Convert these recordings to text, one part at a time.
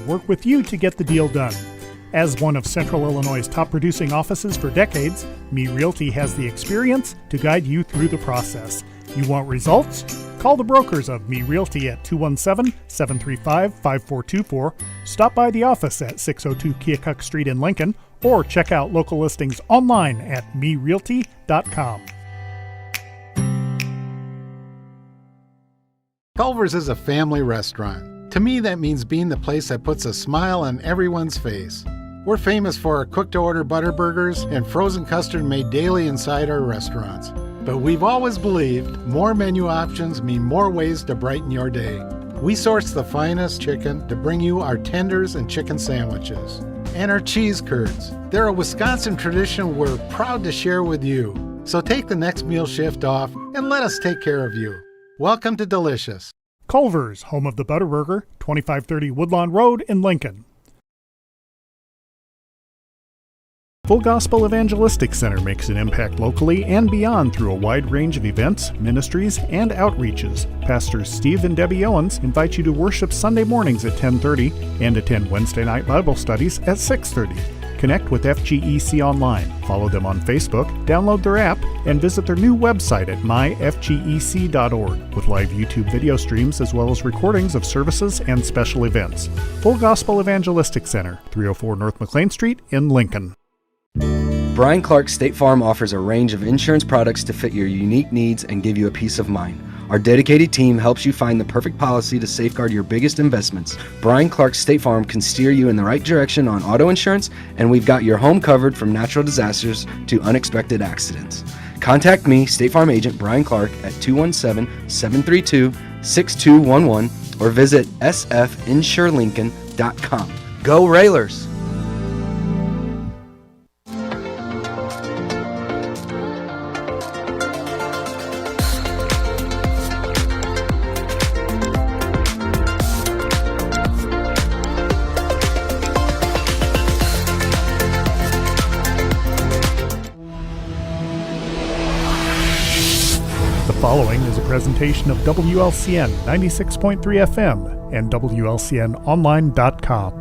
work with you to get the deal done. As one of Central Illinois' top producing offices for decades, Me Realty has the experience to guide you through the process. You want results? Call the brokers of Me Realty at 217-735-5424, stop by the office at 602 Keokuk Street in Lincoln, or check out local listings online at merealty.com. Culver's is a family restaurant. To me, that means being the place that puts a smile on everyone's face. We're famous for our cooked-to-order butter burgers and frozen custard made daily inside our restaurants. But we've always believed more menu options mean more ways to brighten your day. We source the finest chicken to bring you our tenders and chicken sandwiches. And our cheese curds. They're a Wisconsin tradition we're proud to share with you. So take the next meal shift off and let us take care of you. Welcome to Delicious. Culver's, home of the Butterburger, 2530 Woodlawn Road in Lincoln. Full Gospel Evangelistic Center makes an impact locally and beyond through a wide range of events, ministries, and outreaches. Pastors Steve and Debbie Owens invite you to worship Sunday mornings at 10:30 and attend Wednesday night Bible studies at 6:30. Connect with FGEC online, follow them on Facebook, download their app, and visit their new website at myfgec.org with live YouTube video streams as well as recordings of services and special events. Full Gospel Evangelistic Center, 304 North McLean Street in Lincoln. Brian Clark State Farm offers a range of insurance products to fit your unique needs and give you a peace of mind. Our dedicated team helps you find the perfect policy to safeguard your biggest investments. Brian Clark State Farm can steer you in the right direction on auto insurance, and we've got your home covered from natural disasters to unexpected accidents. Contact me, State Farm Agent Brian Clark, at 217-732-6211 or visit sfinsurelincoln.com. Go Railers! The following is a presentation of WLCN 96.3 FM and WLCNonline.com.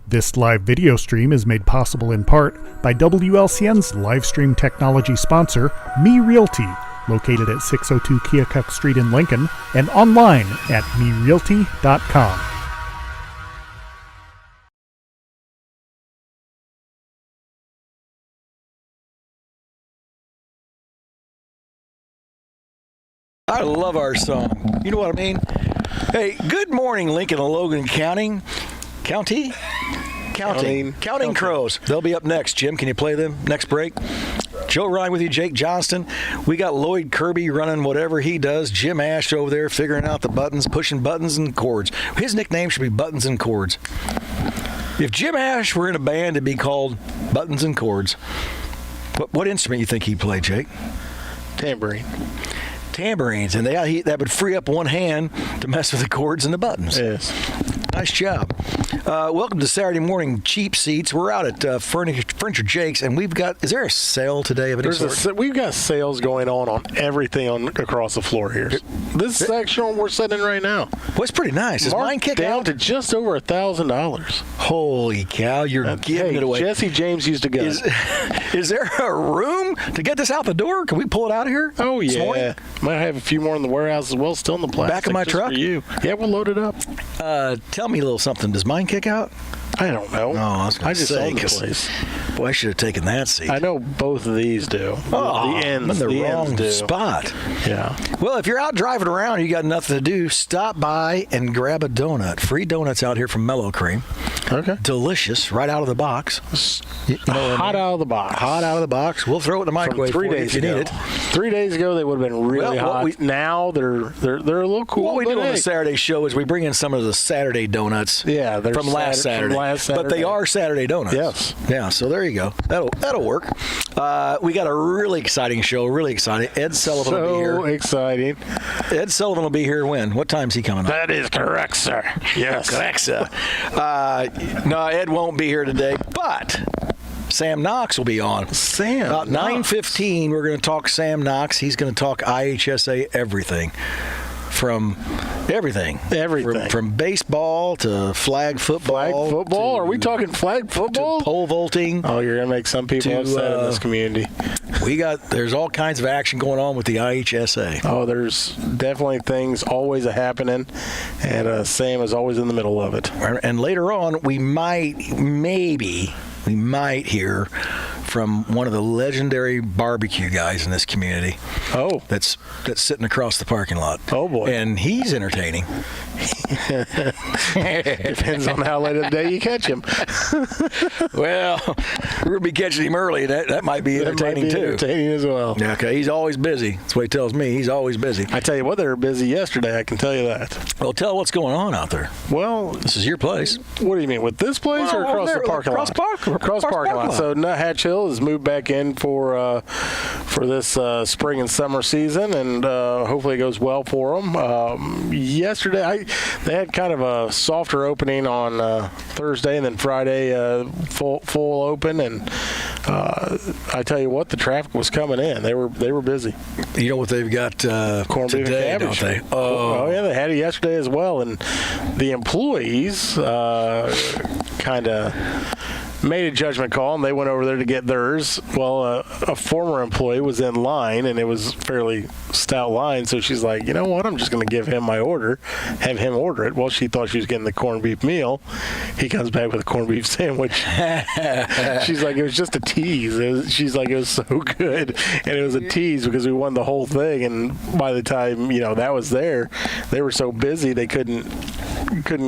This live video stream is made possible in part by WLCN's live stream technology sponsor, Me Realty, located at 602 Keokuk Street in Lincoln and online at merealty.com. I love our song. You know what I mean? Hey, good morning, Lincoln and Logan Counting Crows. They'll be up next. Jim, can you play them next break? Joe Ryan with you, Jake Johnston. We got Lloyd Kirby running whatever he does. Jim Ash over there figuring out the buttons, pushing buttons and chords. His nickname should be Buttons and Chords. If Jim Ash were in a band, it'd be called Buttons and Chords. What instrument you think he'd play, Jake? Tambourines, and that would free up one hand to mess with the chords and the buttons. Yes. Nice job. Welcome to Saturday Morning Cheap Seats. We're out at Furniture Jake's, and we've got, is there a sale today of any sort? We've got sales going on everything across the floor here. This section we're sitting in right now. Well, it's pretty nice. Is mine kicked down out? to just over $1,000. Holy cow, you're giving it away. Jesse James used to go. Is there a room to get this out the door? Can we pull it out of here? Oh, yeah. Might have a few more in the warehouse as well, still in the plastic. Back of my truck? For you. Yeah, we'll load it up. Tell me a little something. Does mine kick out? I don't know. No, I was going to say, own the place. Boy, I should have taken that seat. I know both of these do. Oh, the ends, I'm in the wrong ends do. spot. Yeah. Well, if you're out driving around and you got nothing to do, stop by and grab a donut. Free donuts out here from Mellow Cream. Okay. Delicious, right out of the box. Hot out of the box. Hot out of the box. We'll throw it in the microwave From 3 for you days if you ago. need it. 3 days ago, they would have been really hot. Now they're a little cool. What we do on the Saturday show is we bring in some of the Saturday donuts. Yeah, they're from last Saturday. But they are Saturday donuts. Yes. Yeah. So there you go. That'll work. We got a really exciting show. Really exciting. Ed Sullivan will be here. So exciting. Ed Sullivan will be here when? What time's he coming up? That is correct, sir. Yes. Correct, sir. No, Ed won't be here today, but Sam Knox will be on. About 9:15, we're going to talk Sam Knox. He's going to talk IHSA everything. from everything. Everything. From baseball to flag football. Flag football? To, Are we talking flag football? To pole vaulting. Oh, you're going to make some people upset in this community. There's all kinds of action going on with the IHSA. Oh, there's definitely things always happening, and Sam is always in the middle of it. And later on, we might hear from one of the legendary barbecue guys in this community. Oh. That's sitting across the parking lot. Oh, boy. And he's entertaining. Depends on how late in the day you catch him. Well, we're going to be catching him early. That might be entertaining, too. Entertaining as well. Yeah, okay. He's always busy. That's what he tells me. He's always busy. I tell you what, they were busy yesterday. I can tell you that. Well, tell what's going on out there. Well, this is your place. What do you mean, with this place or across the parking lot? Across the parking lot. So Hatch Hill has moved back in for this spring and summer season, and hopefully it goes well for them. Yesterday, they had kind of a softer opening on Thursday, and then Friday full open, and I tell you what, the traffic was coming in. They were busy. You know what they've got corned beef today, and cabbage. Don't they? Oh, yeah, they had it yesterday as well, and the employees kind of made a judgment call, and they went over there to get theirs. Well, a former employee was in line, and it was fairly stout line, so she's like, you know what, I'm just going to give him my order, have him order it. Well, she thought she was getting the corned beef meal. He comes back with a corned beef sandwich. She's like, it was just a tease. She's like, it was so good, and it was a tease because we won the whole thing, and by the time, that was there, they were so busy they couldn't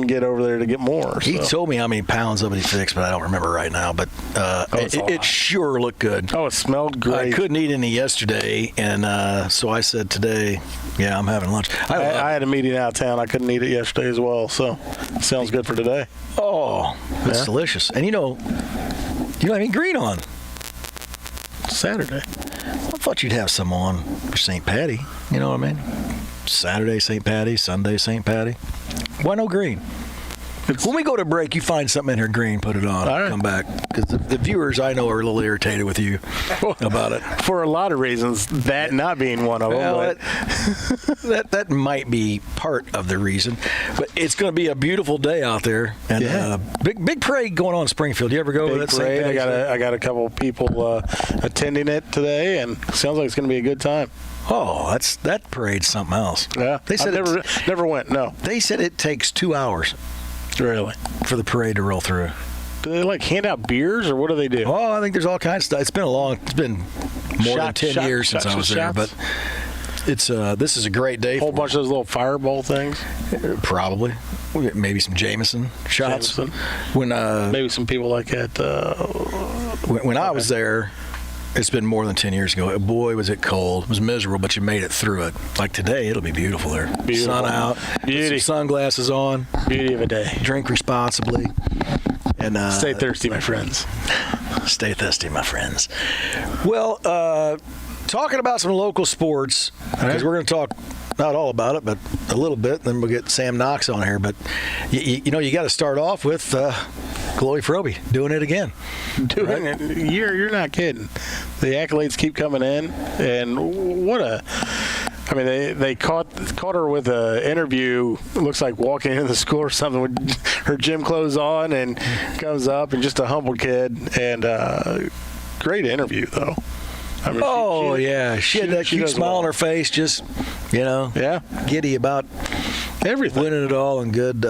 get over there to get more. He told me how many pounds of it he fixed, but I don't remember right now. But it sure looked good. Oh, it smelled great. I couldn't eat any yesterday, and so I said today, I'm having lunch. I had a meeting out of town. I couldn't eat it yesterday as well, so it sounds good for today. Oh, it's delicious. And you don't have any green on. Saturday. I thought you'd have some on for St. Patty. You know what I mean? Saturday, St. Patty. Sunday, St. Patty. Why no green? When we go to break, you find something in here green, put it on, come back. Because the viewers I know are a little irritated with you about it. For a lot of reasons, that not being one of them. Well, that might be part of the reason. But it's going to be a beautiful day out there. And big parade going on in Springfield. You ever go to that parade? I got a couple of people attending it today, and it sounds like it's going to be a good time. Oh, that parade's something else. Yeah, they said never went. No, they said it takes 2 hours. Really? For the parade to roll through. Do they hand out beers, or what do they do? Oh, I think there's all kinds of stuff. It's been more than 10 years since I was there, but it's this is a great day. A whole bunch of those little fireball things. Probably, maybe some Jameson shots. When maybe some people like that. When I was there. It's been more than 10 years ago. Boy, was it cold. It was miserable, but you made it through it. Like today, it'll be beautiful there. Beautiful. Sun out. Beauty. Put some sunglasses on. Beauty of a day. Drink responsibly. And stay thirsty, my friends. Stay thirsty, my friends. Well, talking about some local sports, because we're going to talk not all about it, but a little bit. Then we'll get Sam Knox on here. But, you got to start off with Chloe Froby doing it again. Doing it. You're not kidding. The accolades keep coming in, and they caught her with an interview. It looks like walking into the school or something with her gym clothes on, and comes up and just a humble kid, and great interview though. She had that cute smile on her face, just giddy about everything, winning it all, and good.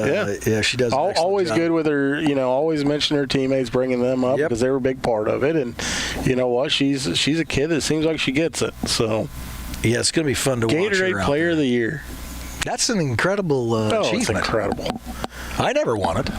She does. Always good with her. Always mention her teammates, bringing them up because they were a big part of it. And you know what? She's a kid that seems like she gets it. So it's going to be fun to watch her. Gatorade Player of the Year. That's an incredible achievement. It's incredible. I never won it.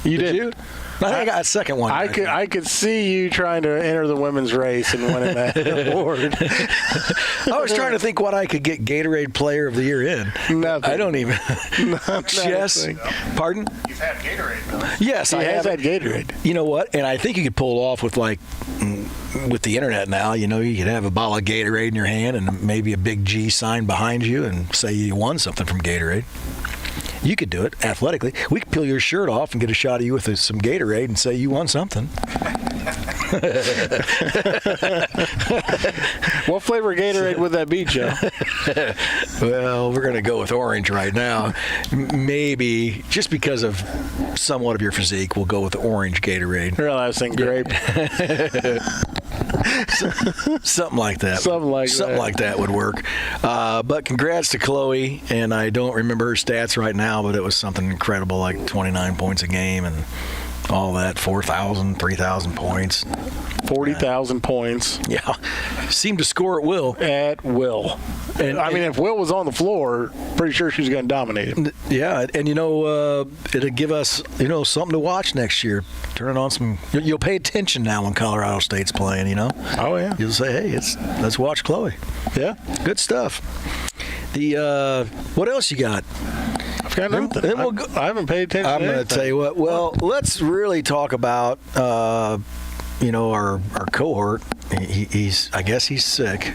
Did you? I think I got a second one. I could see you trying to enter the women's race and winning that award. I was trying to think what I could get Gatorade Player of the Year in. Nothing. I don't even. Nothing. Pardon? You've had Gatorade, though. Yes, I have had Gatorade. You know what? And I think you could pull it off with with the internet now. You could have a bottle of Gatorade in your hand and maybe a big G sign behind you and say you won something from Gatorade. You could do it athletically. We could peel your shirt off and get a shot of you with some Gatorade and say you won something. What flavor Gatorade would that be, Joe? Well, we're going to go with orange right now. Maybe just because of somewhat of your physique, we'll go with orange Gatorade. Really, I was thinking grape. Something like that. Something like that would work. But congrats to Chloe, and I don't remember her stats right now, but it was something incredible, like 29 points a game and all that, 4,000, 3,000 points. 40,000 points. Yeah. Seemed to score at will. At will. And I mean, if Will was on the floor, pretty sure she was going to dominate him. Yeah, and it'll give us, something to watch next year. Turning on some, you'll pay attention now when Colorado State's playing, Oh, yeah. You'll say, hey, let's watch Chloe. Yeah. Good stuff. What else you got? I've got nothing. I haven't paid attention I'm going to tell you what. Well, let's really talk about, our cohort. I guess he's sick.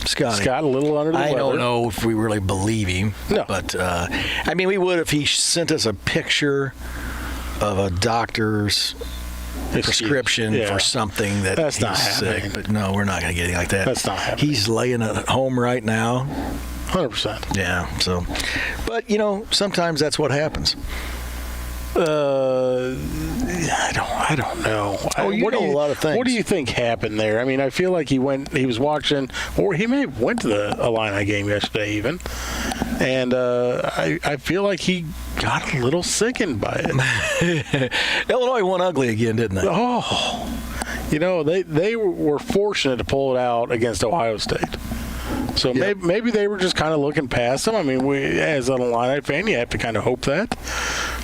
Scotty. Scott, a little under the weather. I don't know if we really believe him. No. But, we would if he sent us a picture of a doctor's prescription for something that's not he's happening. sick. But no, we're not going to get anything like that. That's not happening. He's laying at home right now. 100%. Yeah, so. But, sometimes that's what happens. I don't know. Oh, you know a lot of things. What do you think happened there? I mean, I feel like he was watching, or he may have went to the Illini game yesterday even, and I feel like he got a little sickened by it. Illinois won ugly again, didn't they? Oh, they were fortunate to pull it out against Ohio State. So maybe they were just kind of looking past them. I mean, as an Illini fan, you have to kind of hope that.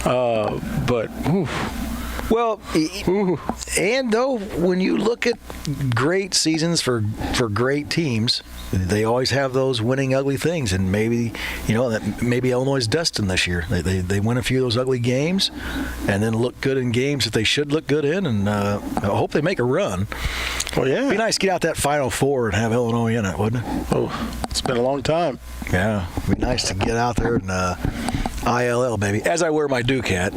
But, well, and though when you look at great seasons for great teams, they always have those winning ugly things, and maybe Illinois is destined this year. They win a few of those ugly games, and then look good in games that they should look good in, and I hope they make a run. Well, yeah, it'd be nice to get out that Final Four and have Illinois in it, wouldn't it? Oh, it's been a long time. Yeah, it'd be nice to get out there and ILL, baby. As I wear my Duke hat.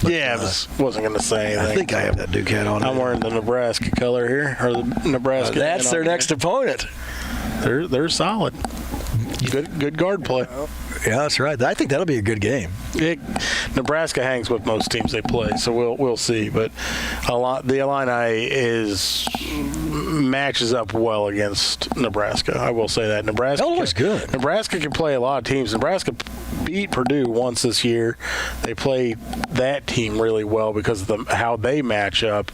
But, I wasn't going to say anything. I think I have that Duke hat on. I'm wearing the Nebraska color here, or the Nebraska. That's their next opponent. They're solid. Good guard play. Yeah, that's right. I think that'll be a good game. Nebraska hangs with most teams they play, so we'll see. But the Illini matches up well against Nebraska. I will say that Nebraska. Illinois is good. Nebraska can play a lot of teams. Nebraska beat Purdue once this year. They played that team really well because of how they match up.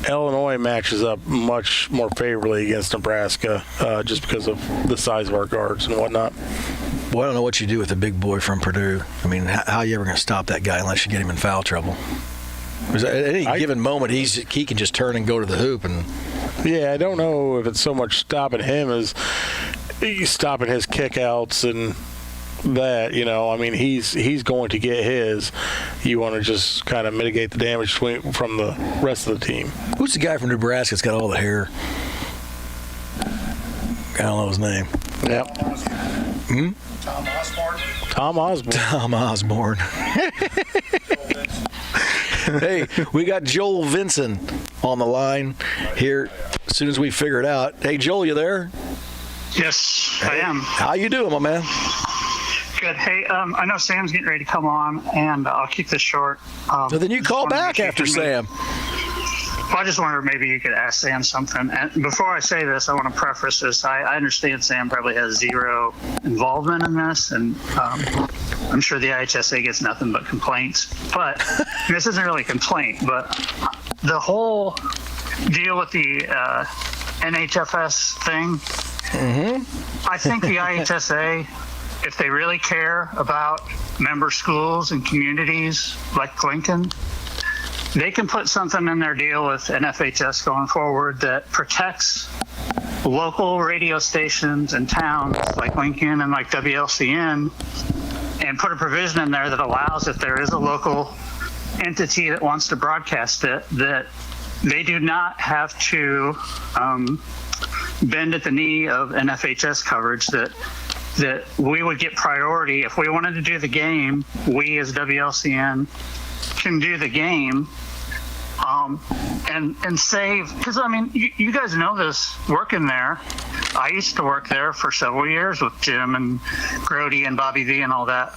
Illinois matches up much more favorably against Nebraska just because of the size of our guards and whatnot. Well, I don't know what you do with the big boy from Purdue. I mean, how are you ever going to stop that guy unless you get him in foul trouble? Because at any given moment, he can just turn and go to the hoop. And yeah, I don't know if it's so much stopping him as stopping his kickouts and that. I mean, he's going to get his. You want to just kind of mitigate the damage from the rest of the team. Who's the guy from Nebraska that's got all the hair? I don't know his name. Yep. Tom Osborne. Hey, we got Joel Vinson on the line here as soon as we figure it out. Hey, Joel, you there? Yes, I am. How you doing, my man? Good. Hey, I know Sam's getting ready to come on, and I'll keep this short. So then you call back after Sam. Well, I just wondered maybe you could ask Sam something. And before I say this, I want to preface this. I understand Sam probably has zero involvement in this, and I'm sure the IHSA gets nothing but complaints. But this isn't really a complaint, but the whole deal with the NHFS thing, I think the IHSA, if they really care about member schools and communities like Lincoln, they can put something in their deal with NFHS going forward that protects local radio stations and towns like Lincoln and like WLCN, and put a provision in there that allows, if there is a local entity that wants to broadcast it, that they do not have to bend at the knee of NFHS coverage, that we would get priority. If we wanted to do the game, we as WLCN can do the game and save. Because I mean, you guys know this working there. I used to work there for several years with Jim and Grody and Bobby V and all that.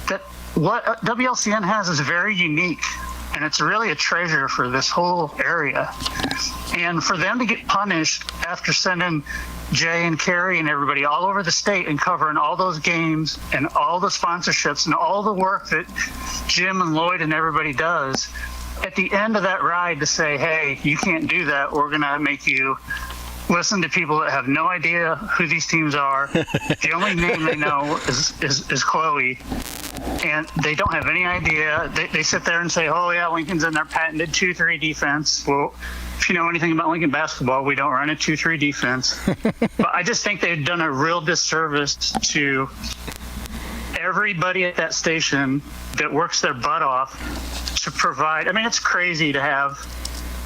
That what WLCN has is very unique, and it's really a treasure for this whole area. And for them to get punished after sending Jay and Carrie and everybody all over the state and covering all those games and all the sponsorships and all the work that Jim and Lloyd and everybody does, at the end of that ride to say, hey, you can't do that. We're going to make you listen to people that have no idea who these teams are. The only name they know is Chloe. And they don't have any idea. They sit there and say, oh, yeah, Lincoln's in their patented 2-3 defense. Well, if you know anything about Lincoln basketball, we don't run a 2-3 defense. But I just think they've done a real disservice to everybody at that station that works their butt off to provide. I mean, it's crazy to have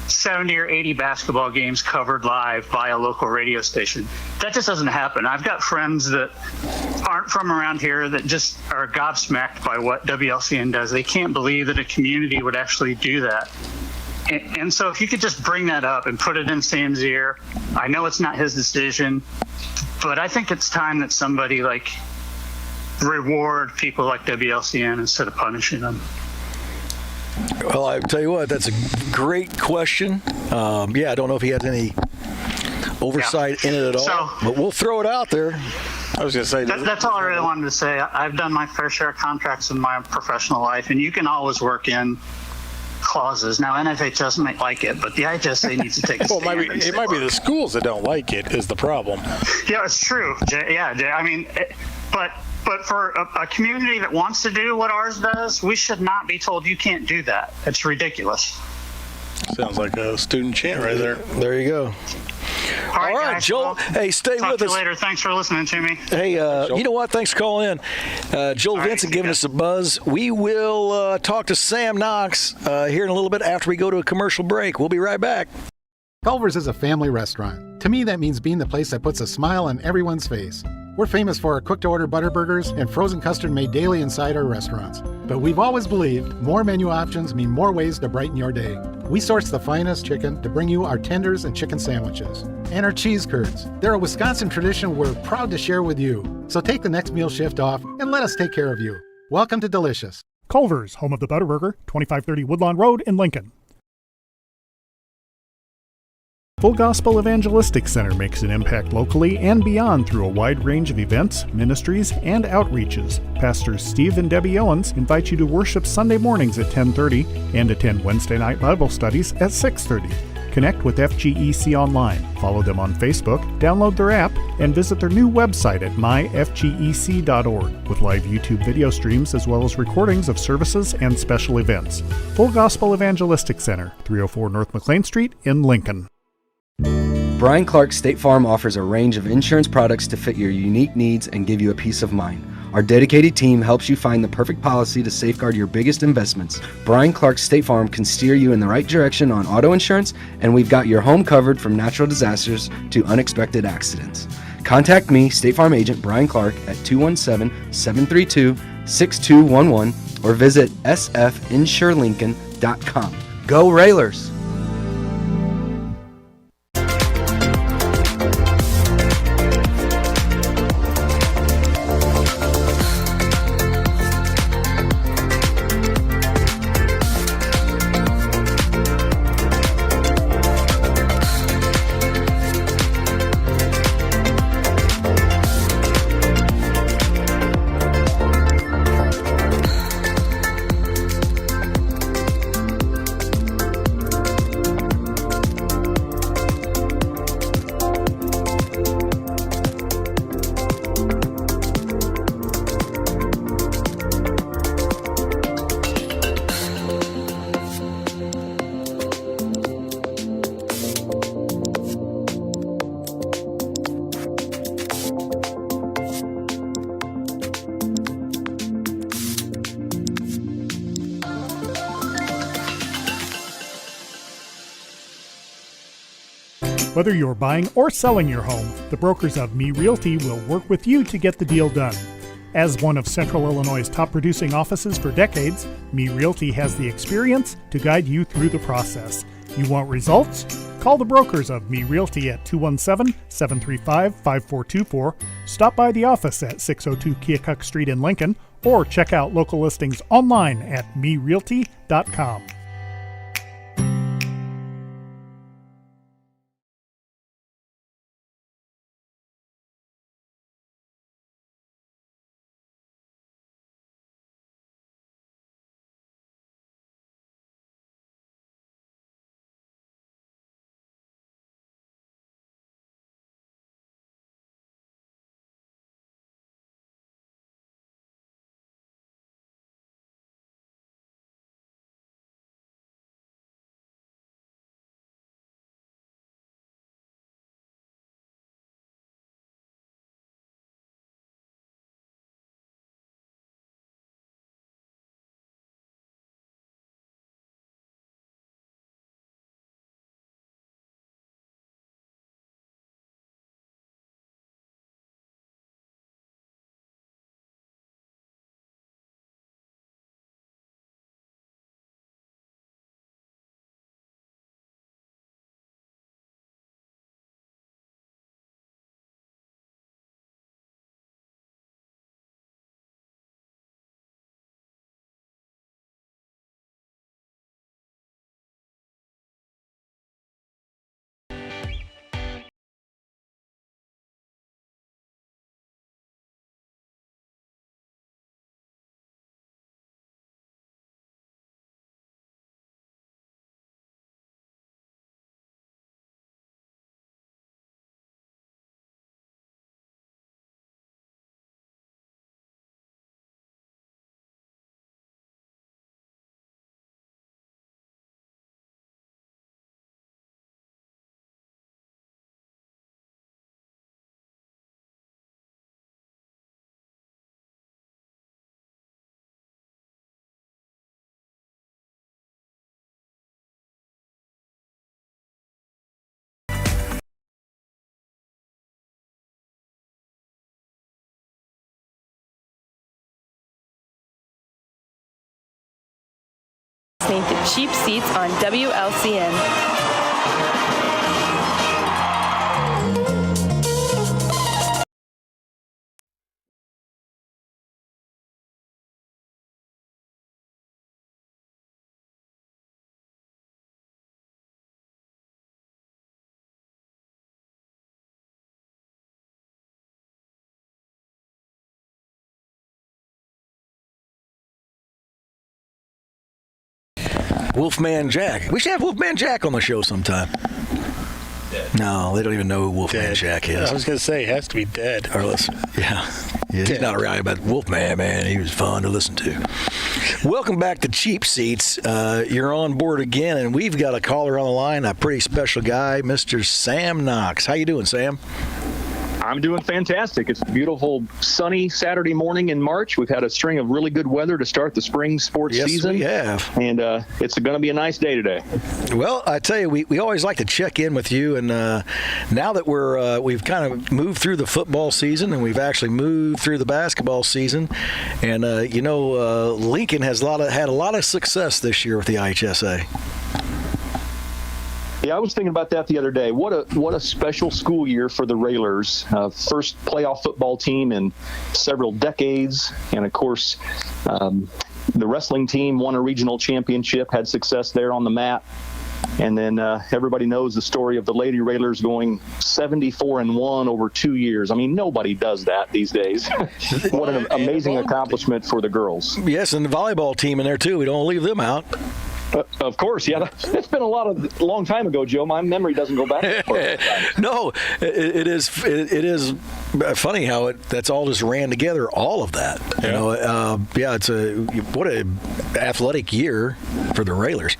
70 or 80 basketball games covered live by a local radio station. That just doesn't happen. I've got friends that aren't from around here that just are gobsmacked by what WLCN does. They can't believe that a community would actually do that. And so if you could just bring that up and put it in Sam's ear, I know it's not his decision, but I think it's time that somebody like reward people like WLCN instead of punishing them. Well, I tell you what, that's a great question. I don't know if he has any oversight in it at all, but we'll throw it out there. I was going to say that's all I really wanted to say. I've done my fair share of contracts in my professional life, and you can always work in clauses. Now, NFHS might like it, but the IHSA needs to take a stand. Well, it might be the schools that don't like it is the problem. Yeah, it's true. I mean, but for a community that wants to do what ours does, we should not be told you can't do that. It's ridiculous. Sounds like a student chant right there. There you go. All right, guys, Joel. Well, hey, stay with us. Talk to you later. Thanks for listening to me. Hey, you know what? Thanks for calling in. Joel Vincent giving us a buzz. We will talk to Sam Knox here in a little bit after we go to a commercial break. We'll be right back. Culver's is a family restaurant. To me, that means being the place that puts a smile on everyone's face. We're famous for our cooked-to-order butter burgers and frozen custard made daily inside our restaurants. But we've always believed more menu options mean more ways to brighten your day. We source the finest chicken to bring you our tenders and chicken sandwiches. And our cheese curds. They're a Wisconsin tradition we're proud to share with you. So take the next meal shift off and let us take care of you. Welcome to Delicious. Culver's, home of the Butterburger, 2530 Woodlawn Road in Lincoln. Full Gospel Evangelistic Center makes an impact locally and beyond through a wide range of events, ministries, and outreaches. Pastors Steve and Debbie Owens invite you to worship Sunday mornings at 10:30 and attend Wednesday night Bible studies at 6:30. Connect with FGEC online, follow them on Facebook, download their app, and visit their new website at myfgec.org with live YouTube video streams as well as recordings of services and special events. Full Gospel Evangelistic Center, 304 North McLean Street in Lincoln. Brian Clark State Farm offers a range of insurance products to fit your unique needs and give you a peace of mind. Our dedicated team helps you find the perfect policy to safeguard your biggest investments. Brian Clark State Farm can steer you in the right direction on auto insurance, and we've got your home covered from natural disasters to unexpected accidents. Contact me, State Farm Agent Brian Clark, at 217-732-6211 or visit sfinsurelincoln.com. Go Railers! Whether you're buying or selling your home, the brokers of Me Realty will work with you to get the deal done. As one of Central Illinois' top producing offices for decades, Me Realty has the experience to guide you through the process. You want results? Call the brokers of Me Realty at 217-735-5424, stop by the office at 602 Keokuk Street in Lincoln, or check out local listings online at merealty.com. Listening to Cheap Seats on WLCN. Wolfman Jack. We should have Wolfman Jack on the show sometime. No, they don't even know who Wolfman Jack is. I was going to say, he has to be dead. Or listen, yeah, he's not around, but Wolfman, man, he was fun to listen to. Welcome back to Cheap Seats. You're on board again, and we've got a caller on the line, a pretty special guy, Mr. Sam Knox. How you doing, Sam? I'm doing fantastic. It's a beautiful, sunny Saturday morning in March. We've had a string of really good weather to start the spring sports season. Yes, we have. And it's going to be a nice day today. Well, I tell you, we always like to check in with you. And now that we've kind of moved through the football season and we've actually moved through the basketball season, and Lincoln has had a lot of success this year with the IHSA. Yeah, I was thinking about that the other day. What a special school year for the Railers. First playoff football team in several decades. And, of course, the wrestling team won a regional championship, had success there on the mat. And then everybody knows the story of the Lady Railers going 74-1 over 2 years. I mean, nobody does that these days. What an amazing accomplishment for the girls. Yes, and the volleyball team in there, too. We don't leave them out. Of course, yeah. It's been a long time ago, Joe. My memory doesn't go back that far. No, it is funny how that's all just ran together. All of that, it's what a athletic year for the Railers.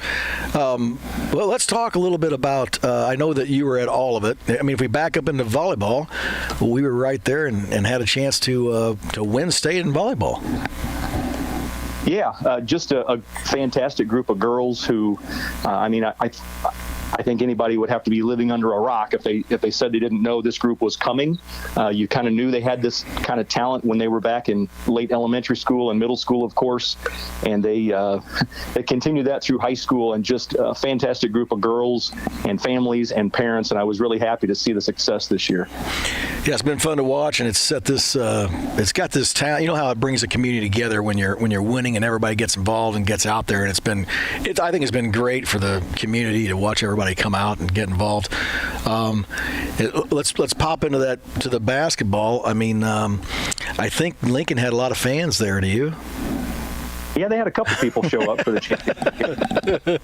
Well, let's talk a little bit about. I know that you were at all of it. I mean, if we back up into volleyball, we were right there and had a chance to win state in volleyball. Yeah, just a fantastic group of girls who, I think anybody would have to be living under a rock if they said they didn't know this group was coming. You kind of knew they had this kind of talent when they were back in late elementary school and middle school, of course, and they continued that through high school, and just a fantastic group of girls and families and parents, and I was really happy to see the success this year. Yeah, it's been fun to watch, and it's got this talent. You know how it brings a community together when you're winning and everybody gets involved and gets out there, and I think it's been great for the community to watch everybody come out and get involved. Let's pop into the basketball. I mean, I think Lincoln had a lot of fans there. Do you? Yeah, they had a couple people show up for the championship.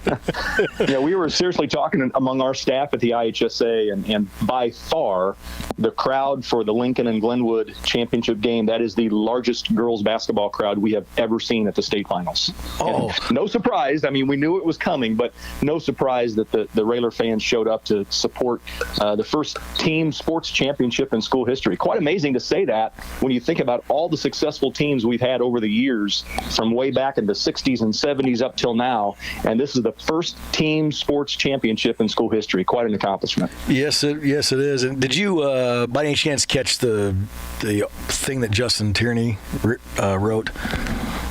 Yeah, we were seriously talking among our staff at the IHSA, and by far the crowd for the Lincoln and Glenwood championship game, that is the largest girls basketball crowd we have ever seen at the state finals. Oh, and no surprise. I mean, we knew it was coming, but no surprise that the Railer fans showed up to support the first team sports championship in school history. Quite amazing to say that when you think about all the successful teams we've had over the years, from way back in the 60s and 70s up till now, and this is the first team sports championship in school history. Quite an accomplishment. Yes, it is. And did you, by any chance, catch the thing that Justin Tierney wrote?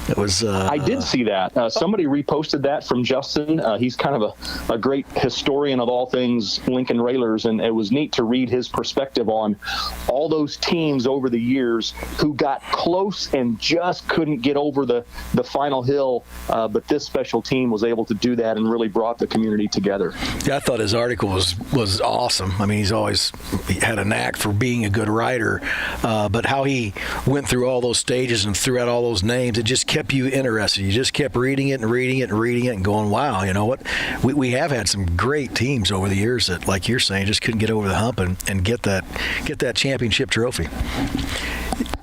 It was. I did see that. Somebody reposted that from Justin. He's kind of a great historian of all things Lincoln Railers, and it was neat to read his perspective on all those teams over the years who got close and just couldn't get over the final hill. But this special team was able to do that and really brought the community together. Yeah, I thought his article was awesome. I mean, he had a knack for being a good writer, but how he went through all those stages and threw out all those names, it just kept you interested. You just kept reading it and going, wow, you know what? We have had some great teams over the years that, like you're saying, just couldn't get over the hump and get that championship trophy.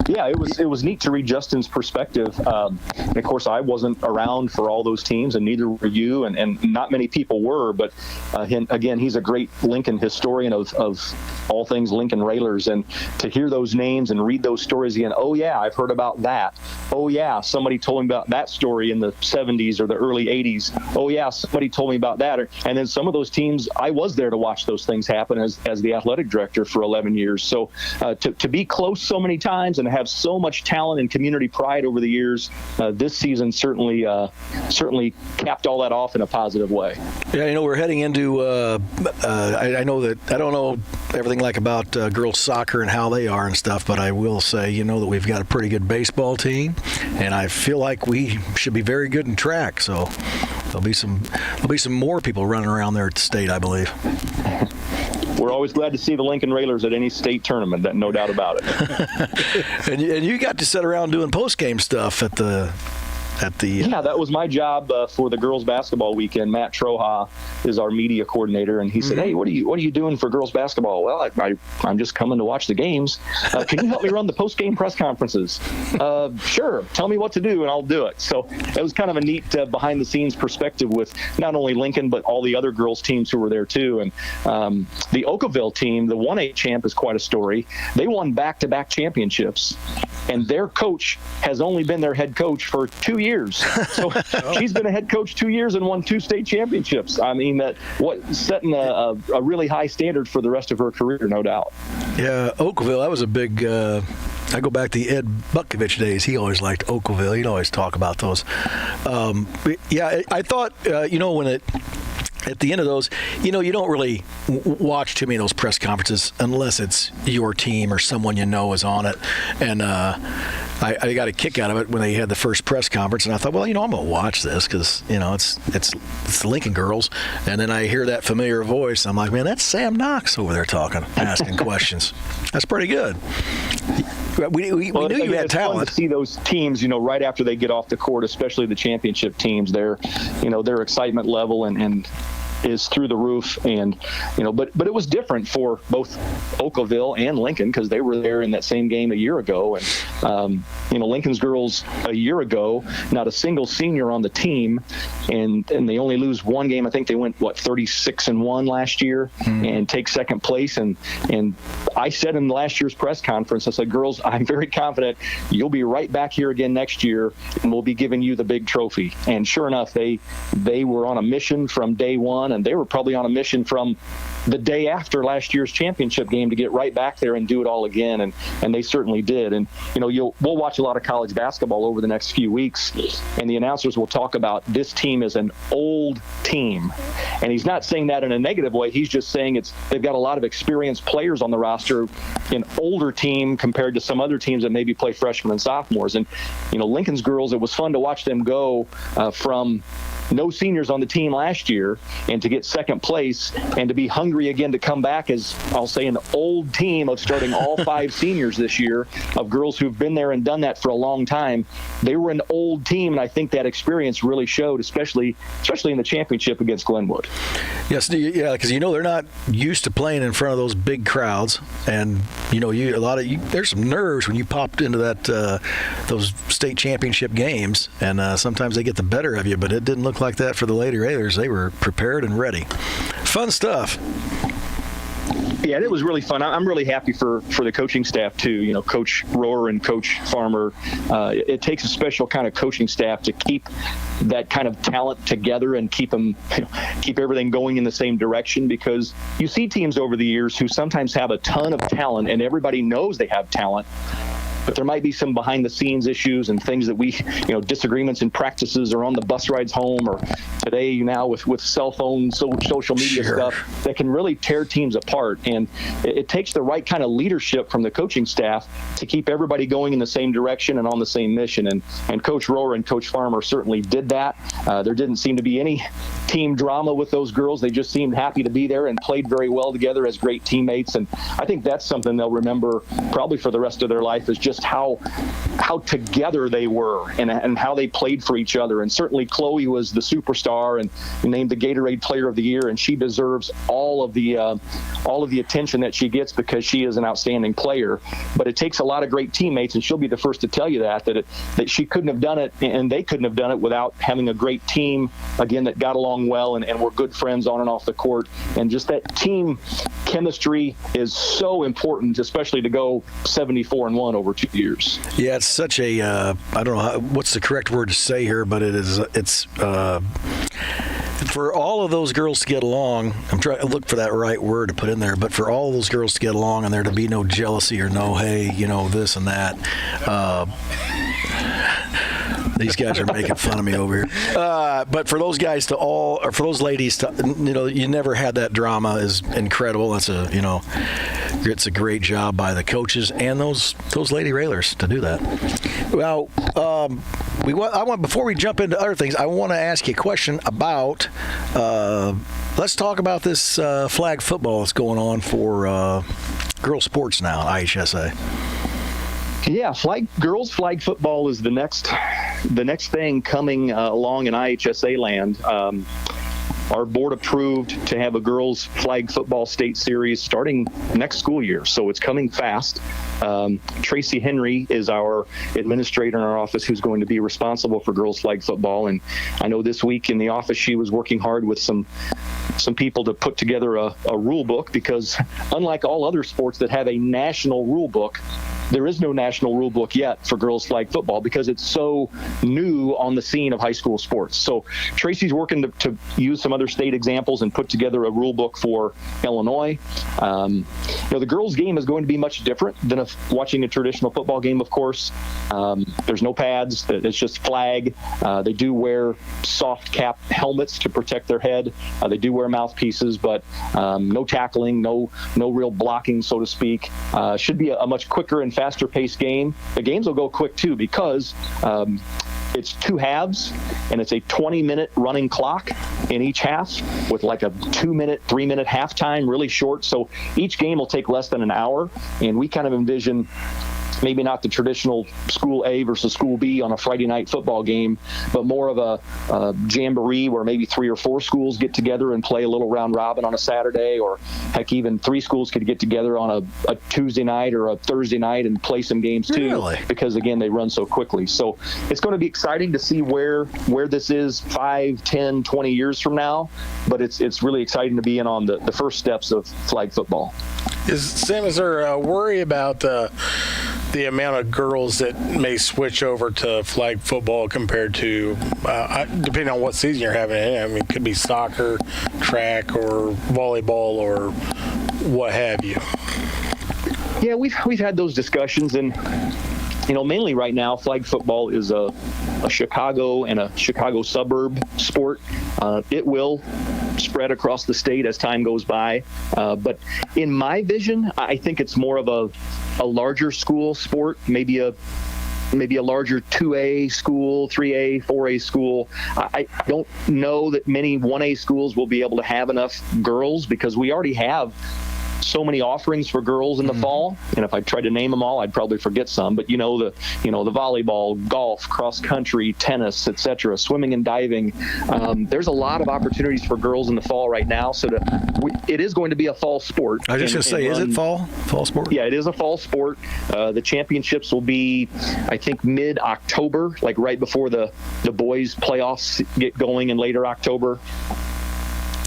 Yeah, it was neat to read Justin's perspective. And of course, I wasn't around for all those teams, and neither were you, and not many people were. But again, he's a great Lincoln historian of all things Lincoln Railers, and to hear those names and read those stories again. Oh yeah, I've heard about that. Oh yeah, somebody told me about that story in the 70s or the early 80s. Oh yeah, somebody told me about that. And then some of those teams, I was there to watch those things happen as the athletic director for 11 years. So to be close so many times and have so much talent and community pride over the years, this season certainly capped all that off in a positive way. Yeah, you know, we're heading into I know that I don't know everything about girls soccer and how they are and stuff, but I will say, you know, that we've got a pretty good baseball team, and I feel like we should be very good in track. So there'll be some more people running around there at the state, I believe. We're always glad to see the Lincoln Railers at any state tournament, no doubt about it. and you got to sit around doing post-game stuff at the Yeah, that was my job for the girls basketball weekend. Matt Troha is our media coordinator, and he said, "Hey, what are you doing for girls basketball?" Well, I'm just coming to watch the games. Can you help me run the post-game press conferences? Sure. Tell me what to do, and I'll do it. So it was kind of a neat behind-the-scenes perspective with not only Lincoln but all the other girls teams who were there too. And the Oakville team, the 1A champ, is quite a story. They won back-to-back championships, and their coach has only been their head coach for 2 years. So she's been a head coach 2 years and won 2 state championships. I mean, setting a really high standard for the rest of her career, no doubt. Yeah, Oakville, that was a big I go back to the Ed Butkovich days. He always liked Oakville. He'd always talk about those. Yeah, I thought, when at the end of those, you don't really watch too many of those press conferences unless it's your team or someone you know is on it. And I got a kick out of it when they had the first press conference, and I thought, well, I'm going to watch this because, it's the Lincoln girls. And then I hear that familiar voice. I'm like, man, that's Sam Knox over there talking, asking questions. That's pretty good. We knew you had talent. Fun to see those teams, right after they get off the court, especially the championship teams, their excitement level and is through the roof. And but it was different for both Oakville and Lincoln because they were there in that same game a year ago. And Lincoln's girls a year ago, not a single senior on the team, and they only lose one game. I think they went 36-1 last year and take second place. And I said in last year's press conference, I said, girls, I'm very confident you'll be right back here again next year, and we'll be giving you the big trophy. And sure enough, they were on a mission from day one. done, and they were probably on a mission from the day after last year's championship game to get right back there and do it all again, and they certainly did. And we'll watch a lot of college basketball over the next few weeks, and the announcers will talk about this team is an old team, and he's not saying that in a negative way. He's just saying they've got a lot of experienced players on the roster, an older team compared to some other teams that maybe play freshmen and sophomores. And Lincoln's girls, it was fun to watch them go from no seniors on the team last year and to get second place and to be hungry again to come back as, I'll say, an old team of starting all 5 seniors this year, of girls who've been there and done that for a long time. They were an old team, and I think that experience really showed, especially in the championship against Glenwood. Yes, yeah, because they're not used to playing in front of those big crowds, and there's some nerves when you popped into those state championship games, and sometimes they get the better of you, but it didn't look like that for the Lady Railers. They were prepared and ready. Fun stuff. Yeah, it was really fun. I'm really happy for the coaching staff too. Coach Rohr and Coach Farmer. It takes a special kind of coaching staff to keep that kind of talent together and keep everything going in the same direction, because you see teams over the years who sometimes have a ton of talent and everybody knows they have talent, but there might be some behind the scenes issues and things that disagreements in practices or on the bus rides home, or today now with cell phones, social media stuff that can really tear teams apart. And it takes the right kind of leadership from the coaching staff to keep everybody going in the same direction and on the same mission. And Coach Rohr and Coach Farmer certainly did that. There didn't seem to be any team drama with those girls. They just seemed happy to be there and played very well together as great teammates. And I think that's something they'll remember probably for the rest of their life, is just how together they were and how they played for each other. And certainly Chloe was the superstar and named the Gatorade Player of the Year, and she deserves all of the attention that she gets because she is an outstanding player. But it takes a lot of great teammates, and she'll be the first to tell you that she couldn't have done it, and they couldn't have done it without having a great team, again, that got along well and were good friends on and off the court. And just that team chemistry is so important, especially to go 74-1 over 2 years. Yeah, it's such a I don't know what's the correct word to say here, but it's for all of those girls to get along. I'm trying to look for that right word to put in there, but for all of those girls to get along and there to be no jealousy or no, hey, this and that. These guys are making fun of me over here. But for those guys for those ladies to, you never had that drama is incredible. It's a great job by the coaches and those Lady Railers to do that. Well, before we jump into other things, I want to ask you a question about. Let's talk about this flag football that's going on for girls sports now, IHSA. Yeah, girls flag football is the next thing coming along in IHSA land. Our board approved to have a girls flag football state series starting next school year, so it's coming fast. Tracy Henry is our administrator in our office who's going to be responsible for girls flag football, and I know this week in the office she was working hard with some people to put together a rule book, because unlike all other sports that have a national rule book, there is no national rule book yet for girls flag football because it's so new on the scene of high school sports. So Tracy's working to use some other state examples and put together a rule book for Illinois. The girls' game is going to be much different than watching a traditional football game, of course. There's no pads. It's just flag. They do wear soft cap helmets to protect their head. They do wear mouthpieces, but no tackling, no real blocking, so to speak. Should be a much quicker and faster paced game. The games will go quick too, because it's 2 halves and it's a 20-minute running clock in each half with like a 2-minute, 3-minute halftime, really short. So each game will take less than an hour, and we kind of envision maybe not the traditional school A versus school B on a Friday night football game, but more of a jamboree where maybe 3 or 4 schools get together and play a little round robin on a Saturday, or heck, even 3 schools could get together on a Tuesday night or a Thursday night and play some games too. Really? Because again, they run so quickly. So it's going to be exciting to see where this is 5, 10, 20 years from now, but it's really exciting to be in on the first steps of flag football. Is there a worry about the amount of girls that may switch over to flag football compared to, depending on what season you're having. I mean, it could be soccer, track, or volleyball, or what have you. Yeah, we've had those discussions, and mainly right now, flag football is a Chicago and a Chicago suburb sport. It will spread across the state as time goes by. But in my vision, I think it's more of a larger school sport, maybe a larger 2A school, 3A, 4A school. I don't know that many 1A schools will be able to have enough girls, because we already have so many offerings for girls in the fall, and if I tried to name them all, I'd probably forget some. But the volleyball, golf, cross country, tennis, etc., swimming and diving. There's a lot of opportunities for girls in the fall right now. So it is going to be a fall sport. I was just going to say, is it fall sport? Yeah, it is a fall sport. The championships will be, I think, mid-October, like right before the boys' playoffs get going in later October.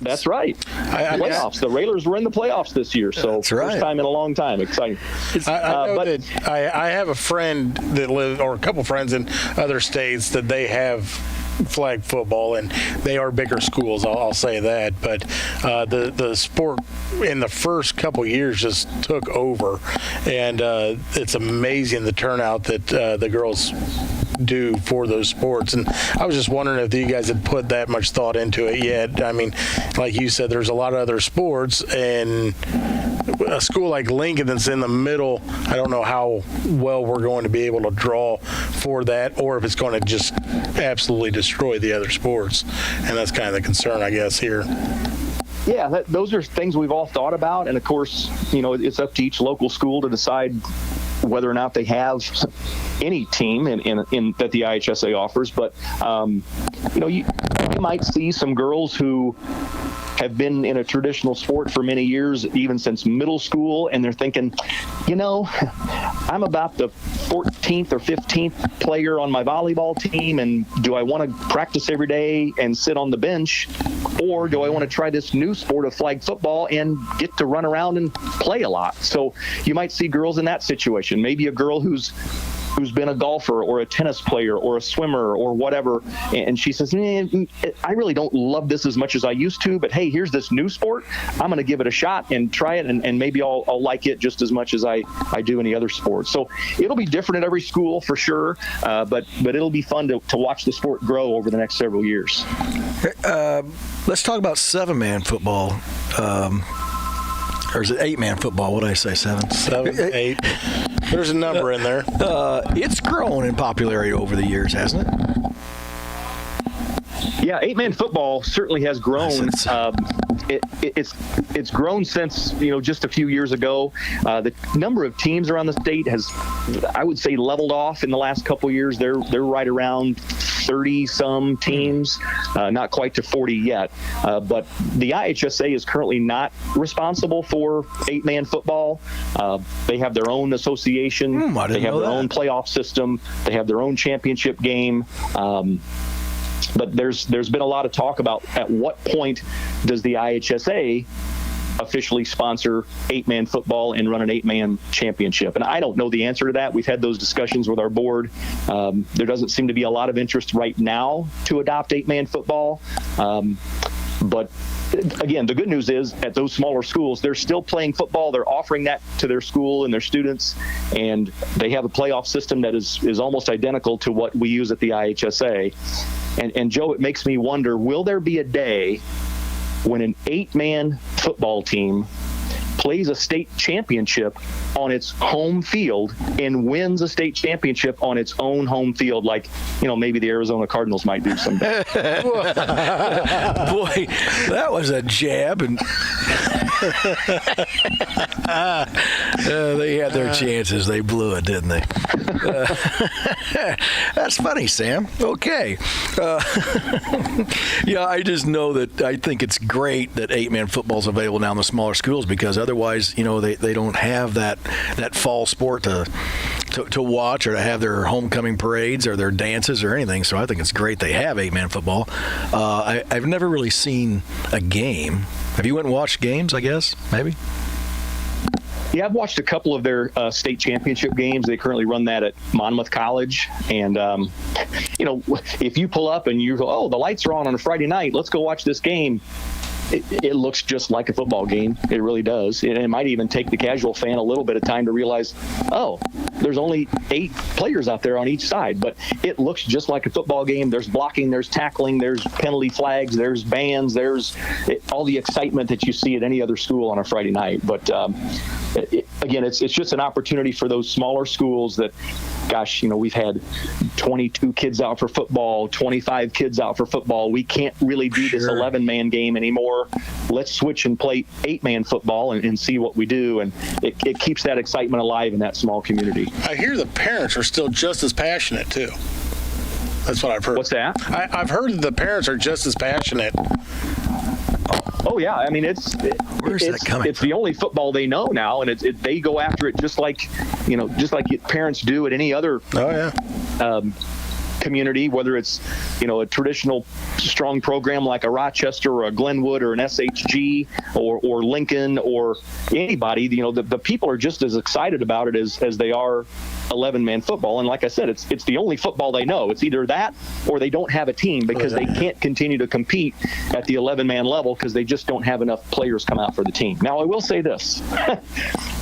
That's right. Playoffs. The Railers were in the playoffs this year, so That's right. First time in a long time. Exciting. I have a friend that lives, or a couple friends in other states that they have flag football, and they are bigger schools. I'll say that, but the sport in the first couple years just took over, and it's amazing the turnout that the girls do for those sports. And I was just wondering if you guys had put that much thought into it yet. I mean, like you said, there's a lot of other sports, and a school like Lincoln that's in the middle, I don't know how well we're going to be able to draw for that, or if it's going to just absolutely destroy the other sports. And that's kind of the concern, I guess, here. Yeah, those are things we've all thought about, and of course, it's up to each local school to decide whether or not they have any team in that the IHSA offers. But you might see some girls who have been in a traditional sport for many years, even since middle school, and they're thinking, I'm about the 14th or 15th player on my volleyball team, and do I want to practice every day and sit on the bench, or do I want to try this new sport of flag football and get to run around and play a lot? So you might see girls in that situation. Maybe a girl who's been a golfer or a tennis player or a swimmer or whatever, and she says, I really don't love this as much as I used to, but hey, here's this new sport. I'm going to give it a shot and try it, and maybe I'll like it just as much as I do any other sport. So it'll be different at every school for sure, but it'll be fun to watch the sport grow over the next several years. Let's talk about 7-man football. Or is it 8-man football? What did I say, 7? 7, 8. There's a number in there. It's grown in popularity over the years, hasn't it? Yeah, 8-man football certainly has grown. It's grown since just a few years ago. The number of teams around the state has, I would say, leveled off in the last couple of years. They're right around 30-some teams, not quite to 40 yet. But the IHSA is currently not responsible for 8-man football. They have their own association. They have their own playoff system. They have their own championship game. But there's been a lot of talk about at what point does the IHSA officially sponsor 8-man football and run an 8-man championship. And I don't know the answer to that. We've had those discussions with our board. There doesn't seem to be a lot of interest right now to adopt 8-man football. But again, the good news is at those smaller schools, they're still playing football. They're offering that to their school and their students, and they have a playoff system that is almost identical to what we use at the IHSA. And Joe, it makes me wonder, will there be a day when an 8-man football team plays a state championship on its home field and wins a state championship on its own home field, like maybe the Arizona Cardinals might do someday? Boy, that was a jab, and they had their chances. They blew it, didn't they? That's funny, Sam. Okay. Yeah, I just know that I think it's great that 8-man football is available now in the smaller schools, because otherwise, they don't have that fall sport to watch, or to have their homecoming parades or their dances or anything. So I think it's great they have 8-man football. I've never really seen a game. Have you went and watched games, I guess, maybe? Yeah, I've watched a couple of their state championship games. They currently run that at Monmouth College. And, if you pull up and you go, oh, the lights are on a Friday night, let's go watch this game. It looks just like a football game. It really does. And it might even take the casual fan a little bit of time to realize, oh, there's only 8 players out there on each side. But it looks just like a football game. There's blocking, there's tackling, there's penalty flags, there's bands, there's all the excitement that you see at any other school on a Friday night. But again, it's just an opportunity for those smaller schools that, gosh, we've had 22 kids out for football, 25 kids out for football. We can't really do this 11-man game anymore. Let's switch and play 8-man football and see what we do. And it keeps that excitement alive in that small community. I hear the parents are still just as passionate, too. That's what I've heard. What's that? I've heard that the parents are just as passionate. Oh yeah, I mean it's the only football they know now, and they go after it just like parents do at any other community, whether it's a traditional strong program like a Rochester or a Glenwood or an SHG or Lincoln or anybody. The people are just as excited about it as they are 11-man football. And like I said, it's the only football they know. It's either that or they don't have a team because they can't continue to compete at the 11-man level because they just don't have enough players come out for the team. Now, I will say this.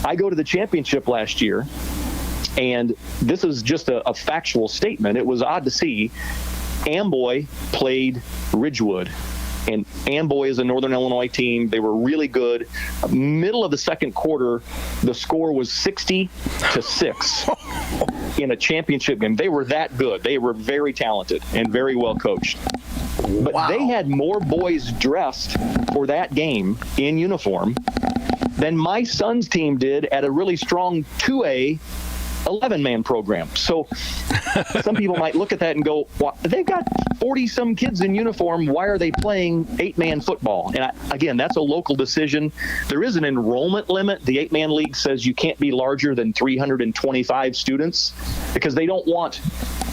I go to the championship last year, and this is just a factual statement. It was odd to see. Amboy played Ridgewood. And Amboy is a Northern Illinois team. They were really good. Middle of the second quarter, the score was 60-6 in a championship game. They were that good. They were very talented and very well coached. But they had more boys dressed for that game in uniform than my son's team did at a really strong 2A 11-man program. So some people might look at that and go, well, they've got 40-some kids in uniform. Why are they playing 8-man football? And again, that's a local decision. There is an enrollment limit. The 8-man league says you can't be larger than 325 students because they don't want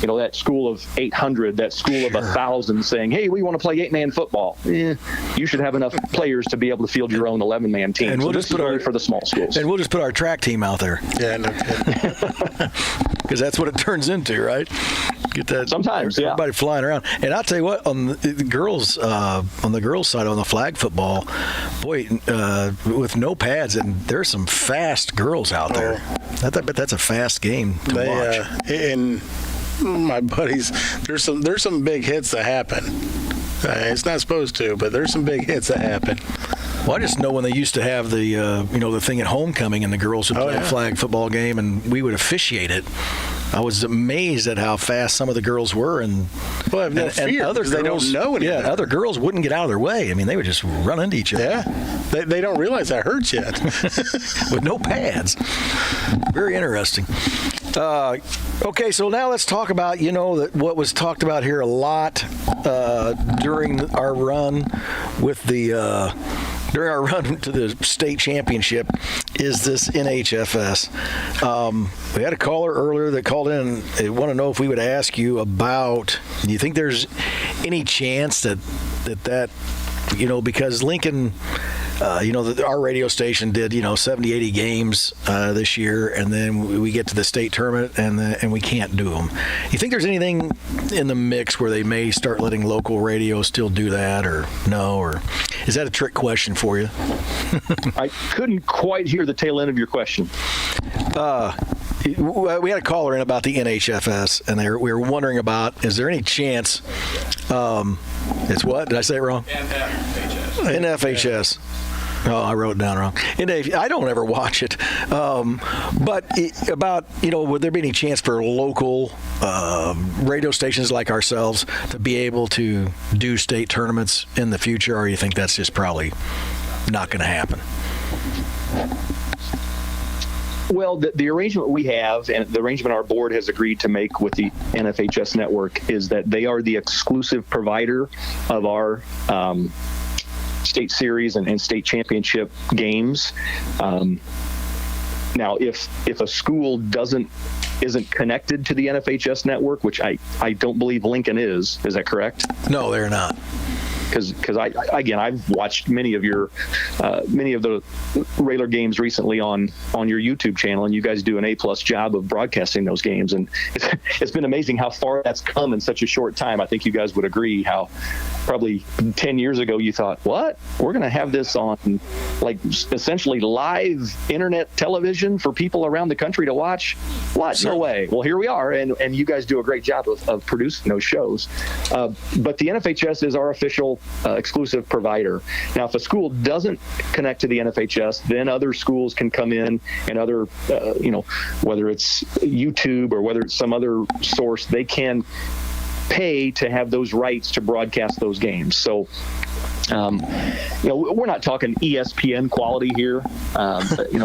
that school of 800, that school of 1,000 saying, hey, we want to play 8-man football. You should have enough players to be able to field your own 11-man team. And we'll just put for the small schools. And we'll just put our track team out there. Yeah, no kidding. Because that's what it turns into, right? Get that sometimes, everybody flying around. And I'll tell you what, on the girls side, on the flag football, boy, with no pads, and there's some fast girls out there. I bet that's a fast game to watch. And my buddies, there's some big hits that happen. It's not supposed to, but there's some big hits that happen. Well, I just know when they used to have the the thing at homecoming and the girls would play a flag football game and we would officiate it. I was amazed at how fast some of the girls were, and I have no fear, other girls, they don't know anything. Yeah, other girls wouldn't get out of their way. I mean, they would just run into each other. Yeah, they don't realize that hurts yet. With no pads. Very interesting. Okay, so now let's talk about what was talked about here a lot during our run with the. During our run to the state championship is this NHFS. We had a caller earlier that called in. They want to know if we would ask you about, do you think there's any chance that because Lincoln, our radio station did, 70, 80 games this year, and then we get to the state tournament and we can't do them. You think there's anything in the mix where they may start letting local radio still do that, or no? Or is that a trick question for you? I couldn't quite hear the tail end of your question. We had a caller in about the NHFS, and we were wondering about, is there any chance, it's what? Did I say it wrong? NFHS. Oh, I wrote it down wrong. I don't ever watch it. But would there be any chance for local radio stations like ourselves to be able to do state tournaments in the future, or you think that's just probably not going to happen? Well, the arrangement we have, and the arrangement our board has agreed to make with the NFHS network, is that they are the exclusive provider of our state series and state championship games. Now, if a school isn't connected to the NFHS network, which I don't believe Lincoln is that correct? No, they're not. because I've watched many of the Railer games recently on your YouTube channel, and you guys do an A+ job of broadcasting those games, and it's been amazing how far that's come in such a short time. I think you guys would agree how probably 10 years ago you thought, what? We're going to have this on like essentially live internet television for people around the country to watch? What? No way. Well, here we are, and you guys do a great job of producing those shows. But the NFHS is our official exclusive provider. Now, if a school doesn't connect to the NFHS, then other schools can come in and other, whether it's YouTube or whether it's some other source, they can pay to have those rights to broadcast those games. So, we're not talking ESPN quality here.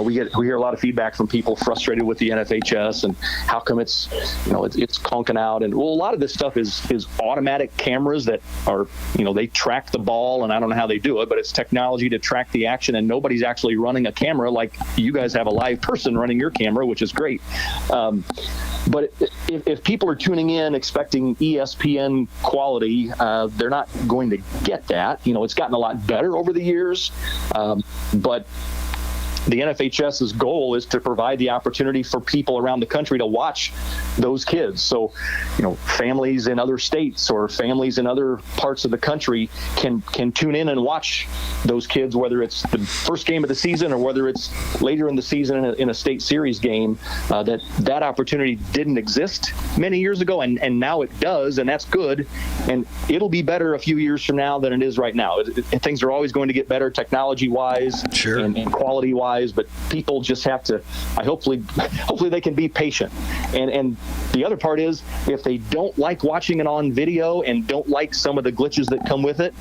We hear a lot of feedback from people frustrated with the NFHS and how come it's clunking out. And a lot of this stuff is automatic cameras that are, they track the ball, and I don't know how they do it, but it's technology to track the action, and nobody's actually running a camera like you guys have a live person running your camera, which is great. But if people are tuning in expecting ESPN quality, they're not going to get that. It's gotten a lot better over the years, but the NFHS's goal is to provide the opportunity for people around the country to watch those kids. So, families in other states or families in other parts of the country can tune in and watch those kids, whether it's the first game of the season or whether it's later in the season in a state series game. That opportunity didn't exist many years ago, and now it does, and that's good. And it'll be better a few years from now than it is right now. Things are always going to get better technology-wise, sure, and quality-wise. But people just have to. Hopefully they can be patient. And the other part is, if they don't like watching it on video and don't like some of the glitches that come with it,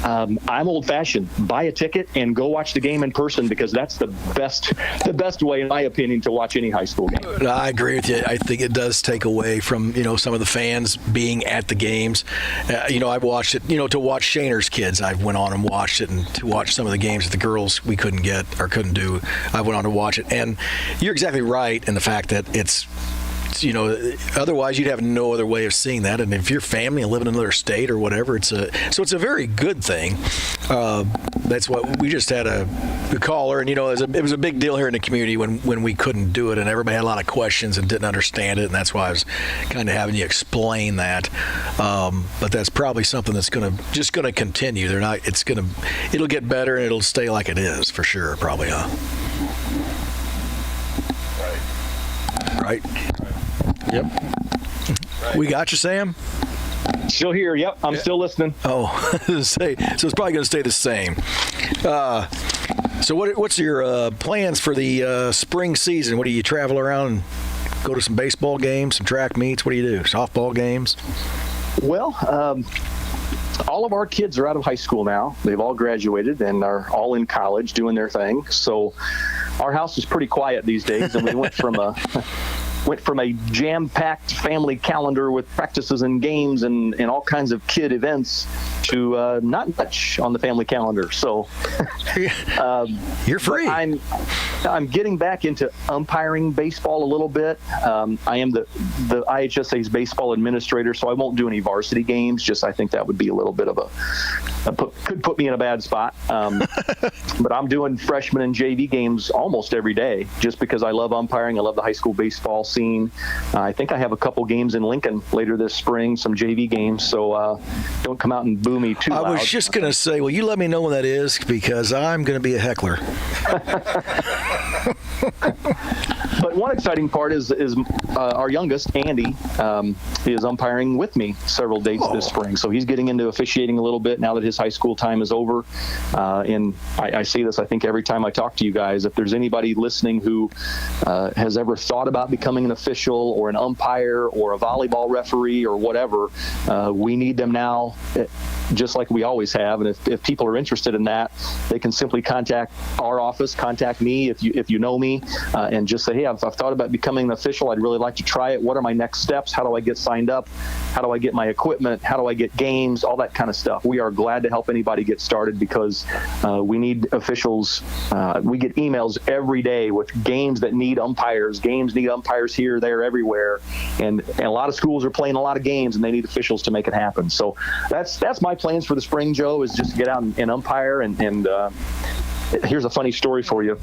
I'm old-fashioned. Buy a ticket and go watch the game in person, because that's the best way, in my opinion, to watch any high school game. I agree with you. I think it does take away from some of the fans being at the games. I've watched it. To watch Shaner's kids, I went on and watched it, and to watch some of the games that the girls we couldn't get or couldn't do, I went on to watch it. And you're exactly right in the fact that it's. Otherwise you'd have no other way of seeing that. And if you're family and live in another state or whatever, it's a very good thing. That's what we just had a caller, and it was a big deal here in the community when we couldn't do it, and everybody had a lot of questions and didn't understand it, and that's why I was kind of having you explain that. But that's probably something that's going to continue. It'll get better, and it'll stay like it is for sure, probably. Right. Yep. We got you, Sam? Still here. Yep. I'm still listening. Oh, so it's probably going to stay the same. So what's your plans for the spring season? What do you travel around and go to some baseball games, some track meets? What do you do? Softball games? Well, all of our kids are out of high school now. They've all graduated and are all in college doing their thing. So our house is pretty quiet these days, and we went from a jam-packed family calendar with practices and games and all kinds of kid events to not much on the family calendar. So you're free. I'm getting back into umpiring baseball a little bit. I am the IHSA's baseball administrator, so I won't do any varsity games. Just I think that would be a little bit of could put me in a bad spot. But I'm doing freshman and JV games almost every day, just because I love umpiring. I love the high school baseball scene. I think I have a couple games in Lincoln later this spring, some JV games. So don't come out and boo me too loud. I was just going to say, well, you let me know when that is, because I'm going to be a heckler. But one exciting part is our youngest, Andy, is umpiring with me several dates this spring. So he's getting into officiating a little bit now that his high school time is over. And I say this, I think, every time I talk to you guys. If there's anybody listening who has ever thought about becoming an official or an umpire or a volleyball referee or whatever, we need them now, just like we always have. And if people are interested in that, they can simply contact our office, contact me if you know me, and just say, hey, hey, I've thought about becoming an official. I'd really like to try it. What are my next steps? How do I get signed up? How do I get my equipment? How do I get games? All that kind of stuff. We are glad to help anybody get started because we need officials. We get emails every day with games that need umpires. Games need umpires here, there, everywhere. And a lot of schools are playing a lot of games, and they need officials to make it happen. So that's my plans for the spring, Joe, is just to get out and umpire. And here's a funny story for you.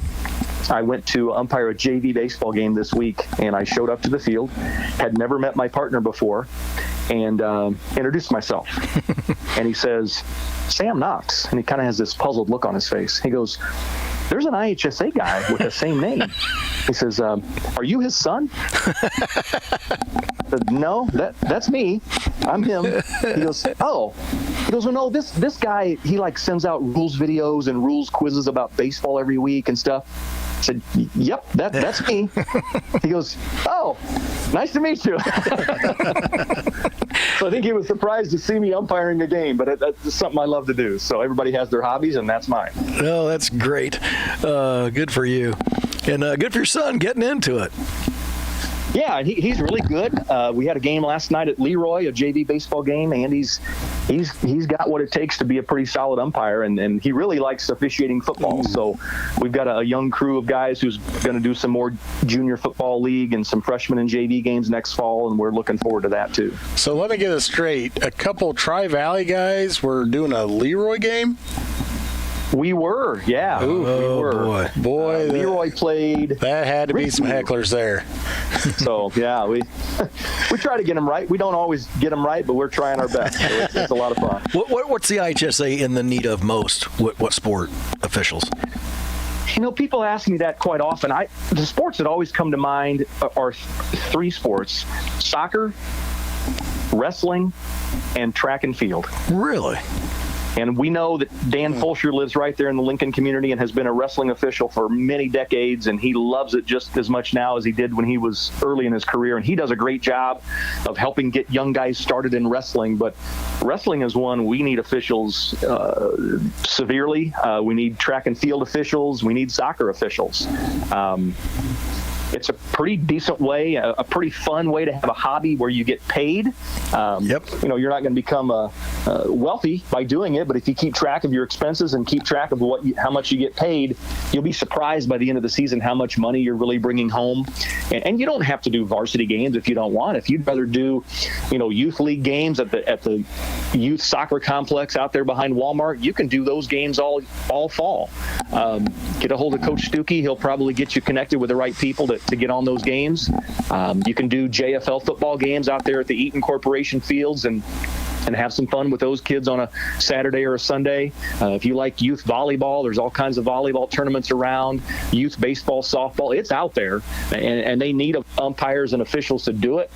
I went to umpire a JV baseball game this week, and I showed up to the field, had never met my partner before, and introduced myself. And he says, Sam Knox. And he kind of has this puzzled look on his face. He goes, there's an IHSA guy with the same name. He says, are you his son? I said, no, that's me. I'm him. He goes, oh. He goes, well, no, this guy, he like sends out rules videos and rules quizzes about baseball every week and stuff. I said, yep, that's me. He goes, oh, nice to meet you. So I think he was surprised to see me umpiring a game, but that's something I love to do. So everybody has their hobbies, and that's mine. Oh, that's great. Good for you. And good for your son getting into it. Yeah, and he's really good. We had a game last night at Leroy, a JV baseball game, and he's got what it takes to be a pretty solid umpire, and he really likes officiating football. So we've got a young crew of guys who's going to do some more junior football league and some freshman and JV games next fall, and we're looking forward to that too. So let me get this straight. A couple Tri-Valley guys were doing a Leroy game? We were, yeah. Ooh, we were. Boy, Leroy played. That had to be some hecklers there. So, yeah, we try to get them right. We don't always get them right, but we're trying our best. So it's a lot of fun. What's the IHSA in the need of most? What sport officials? You know, people ask me that quite often. The sports that always come to mind are three sports: soccer, wrestling, and track and field. Really? And we know that Dan Fulsher lives right there in the Lincoln community and has been a wrestling official for many decades, and he loves it just as much now as he did when he was early in his career. And he does a great job of helping get young guys started in wrestling. But wrestling is one we need officials severely. We need track and field officials. We need soccer officials. It's a pretty decent way, a pretty fun way to have a hobby where you get paid. Yep. You know, you're not going to become wealthy by doing it, but if you keep track of your expenses and keep track of how much you get paid, you'll be surprised by the end of the season how much money you're really bringing home. And you don't have to do varsity games if you don't want. If you'd rather do, youth league games at the youth soccer complex out there behind Walmart, you can do those games all fall. Get a hold of Coach Stuckey. He'll probably get you connected with the right people to get on those games. You can do JFL football games out there at the Eaton Corporation Fields and have some fun with those kids on a Saturday or a Sunday. If you like youth volleyball, there's all kinds of volleyball tournaments around. Youth baseball, softball, it's out there, and they need umpires and officials to do it.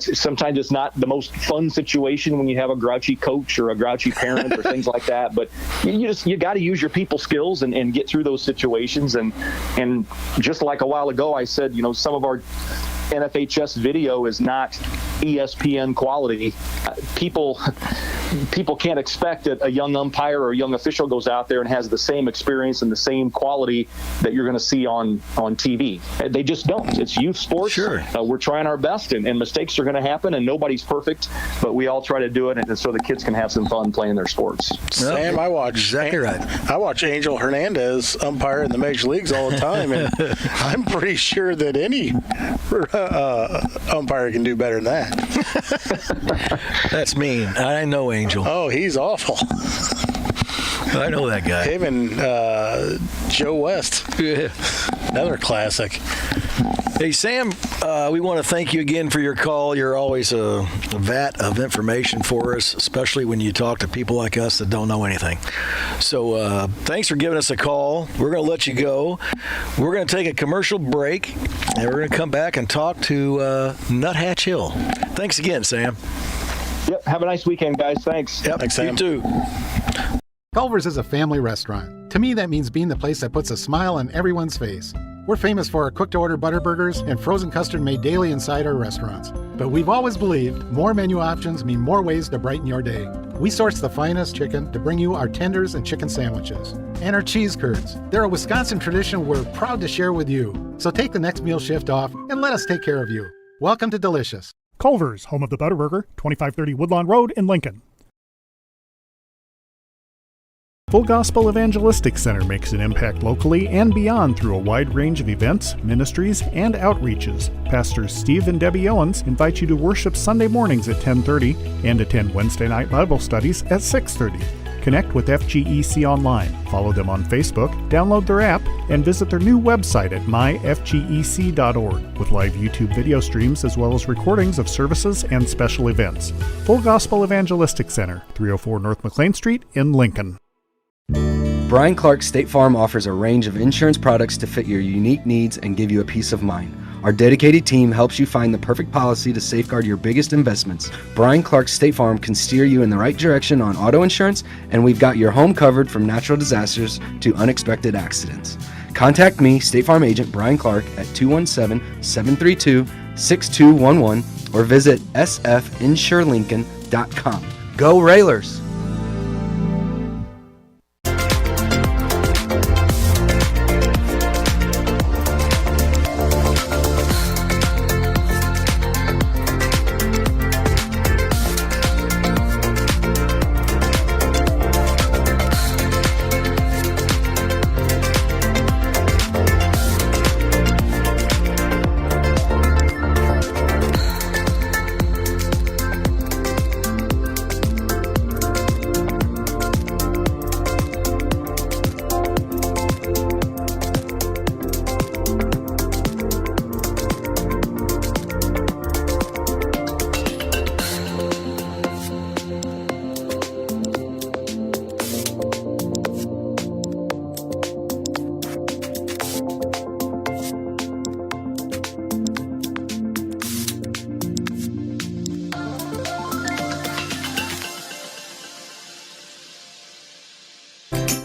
Sometimes it's not the most fun situation when you have a grouchy coach or a grouchy parent or things like that. But you got to use your people skills and get through those situations. And just like a while ago, I said, some of our NFHS video is not ESPN quality. People can't expect that a young umpire or a young official goes out there and has the same experience and the same quality that you're going to see on TV. They just don't. It's youth sports. Sure. We're trying our best, and mistakes are going to happen, and nobody's perfect, but we all try to do it, and so the kids can have some fun playing their sports. Sam, I watch Angel Hernandez umpire in the major leagues all the time, and I'm pretty sure that any umpire can do better than that. That's mean. I know Angel. Oh, he's awful. I know that guy. Him and Joe West. Yeah. Another classic. Hey, Sam, we want to thank you again for your call. You're always a vat of information for us, especially when you talk to people like us that don't know anything. So thanks for giving us a call. We're going to let you go. We're going to take a commercial break, and we're going to come back and talk to Nuthatch Hill. Thanks again, Sam. Yep. Have a nice weekend, guys. Thanks. Yep. Thanks, Sam. You too. Culver's is a family restaurant. To me, that means being the place that puts a smile on everyone's face. We're famous for our cooked-to-order butter burgers and frozen custard made daily inside our restaurants. But we've always believed more menu options mean more ways to brighten your day. We source the finest chicken to bring you our tenders and chicken sandwiches. And our cheese curds. They're a Wisconsin tradition we're proud to share with you. So take the next meal shift off and let us take care of you. Welcome to Delicious. Culver's, home of the Butterburger, 2530 Woodlawn Road in Lincoln. Full Gospel Evangelistic Center makes an impact locally and beyond through a wide range of events, ministries, and outreaches. Pastors Steve and Debbie Owens invite you to worship Sunday mornings at 10:30 and attend Wednesday night Bible studies at 6:30. Connect with FGEC online, follow them on Facebook, download their app, and visit their new website at myfgec.org with live YouTube video streams as well as recordings of services and special events. Full Gospel Evangelistic Center, 304 North McLean Street in Lincoln. Brian Clark State Farm offers a range of insurance products to fit your unique needs and give you a peace of mind. Our dedicated team helps you find the perfect policy to safeguard your biggest investments. Brian Clark State Farm can steer you in the right direction on auto insurance, and we've got your home covered from natural disasters to unexpected accidents. Contact me, State Farm Agent Brian Clark, at 217-732-6211 or visit sfinsurelincoln.com. Go Railers!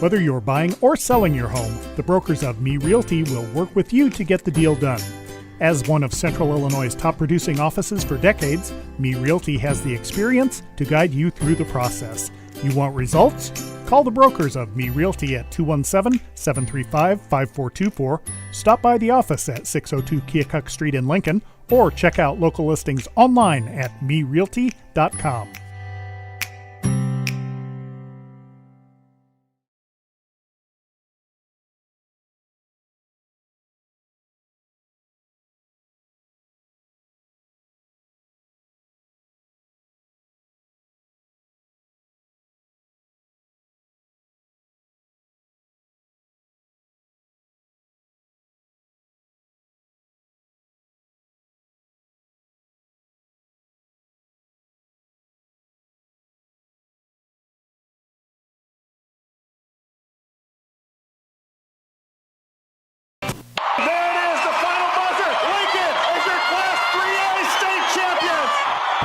Whether you're buying or selling your home, the brokers of Me Realty will work with you to get the deal done. As one of Central Illinois' top producing offices for decades, Me Realty has the experience to guide you through the process. You want results? Call the brokers of Me Realty at 217-735-5424, stop by the office at 602 Keokuk Street in Lincoln, or check out local listings online at merealty.com.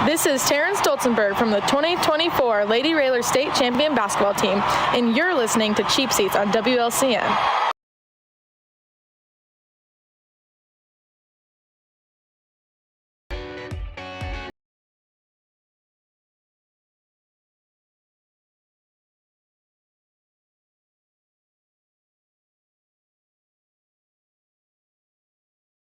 This is Taryn Stolzenberg from the 2024 Lady Railer State Champion Basketball Team, and you're listening to Cheap Seats on WLCN.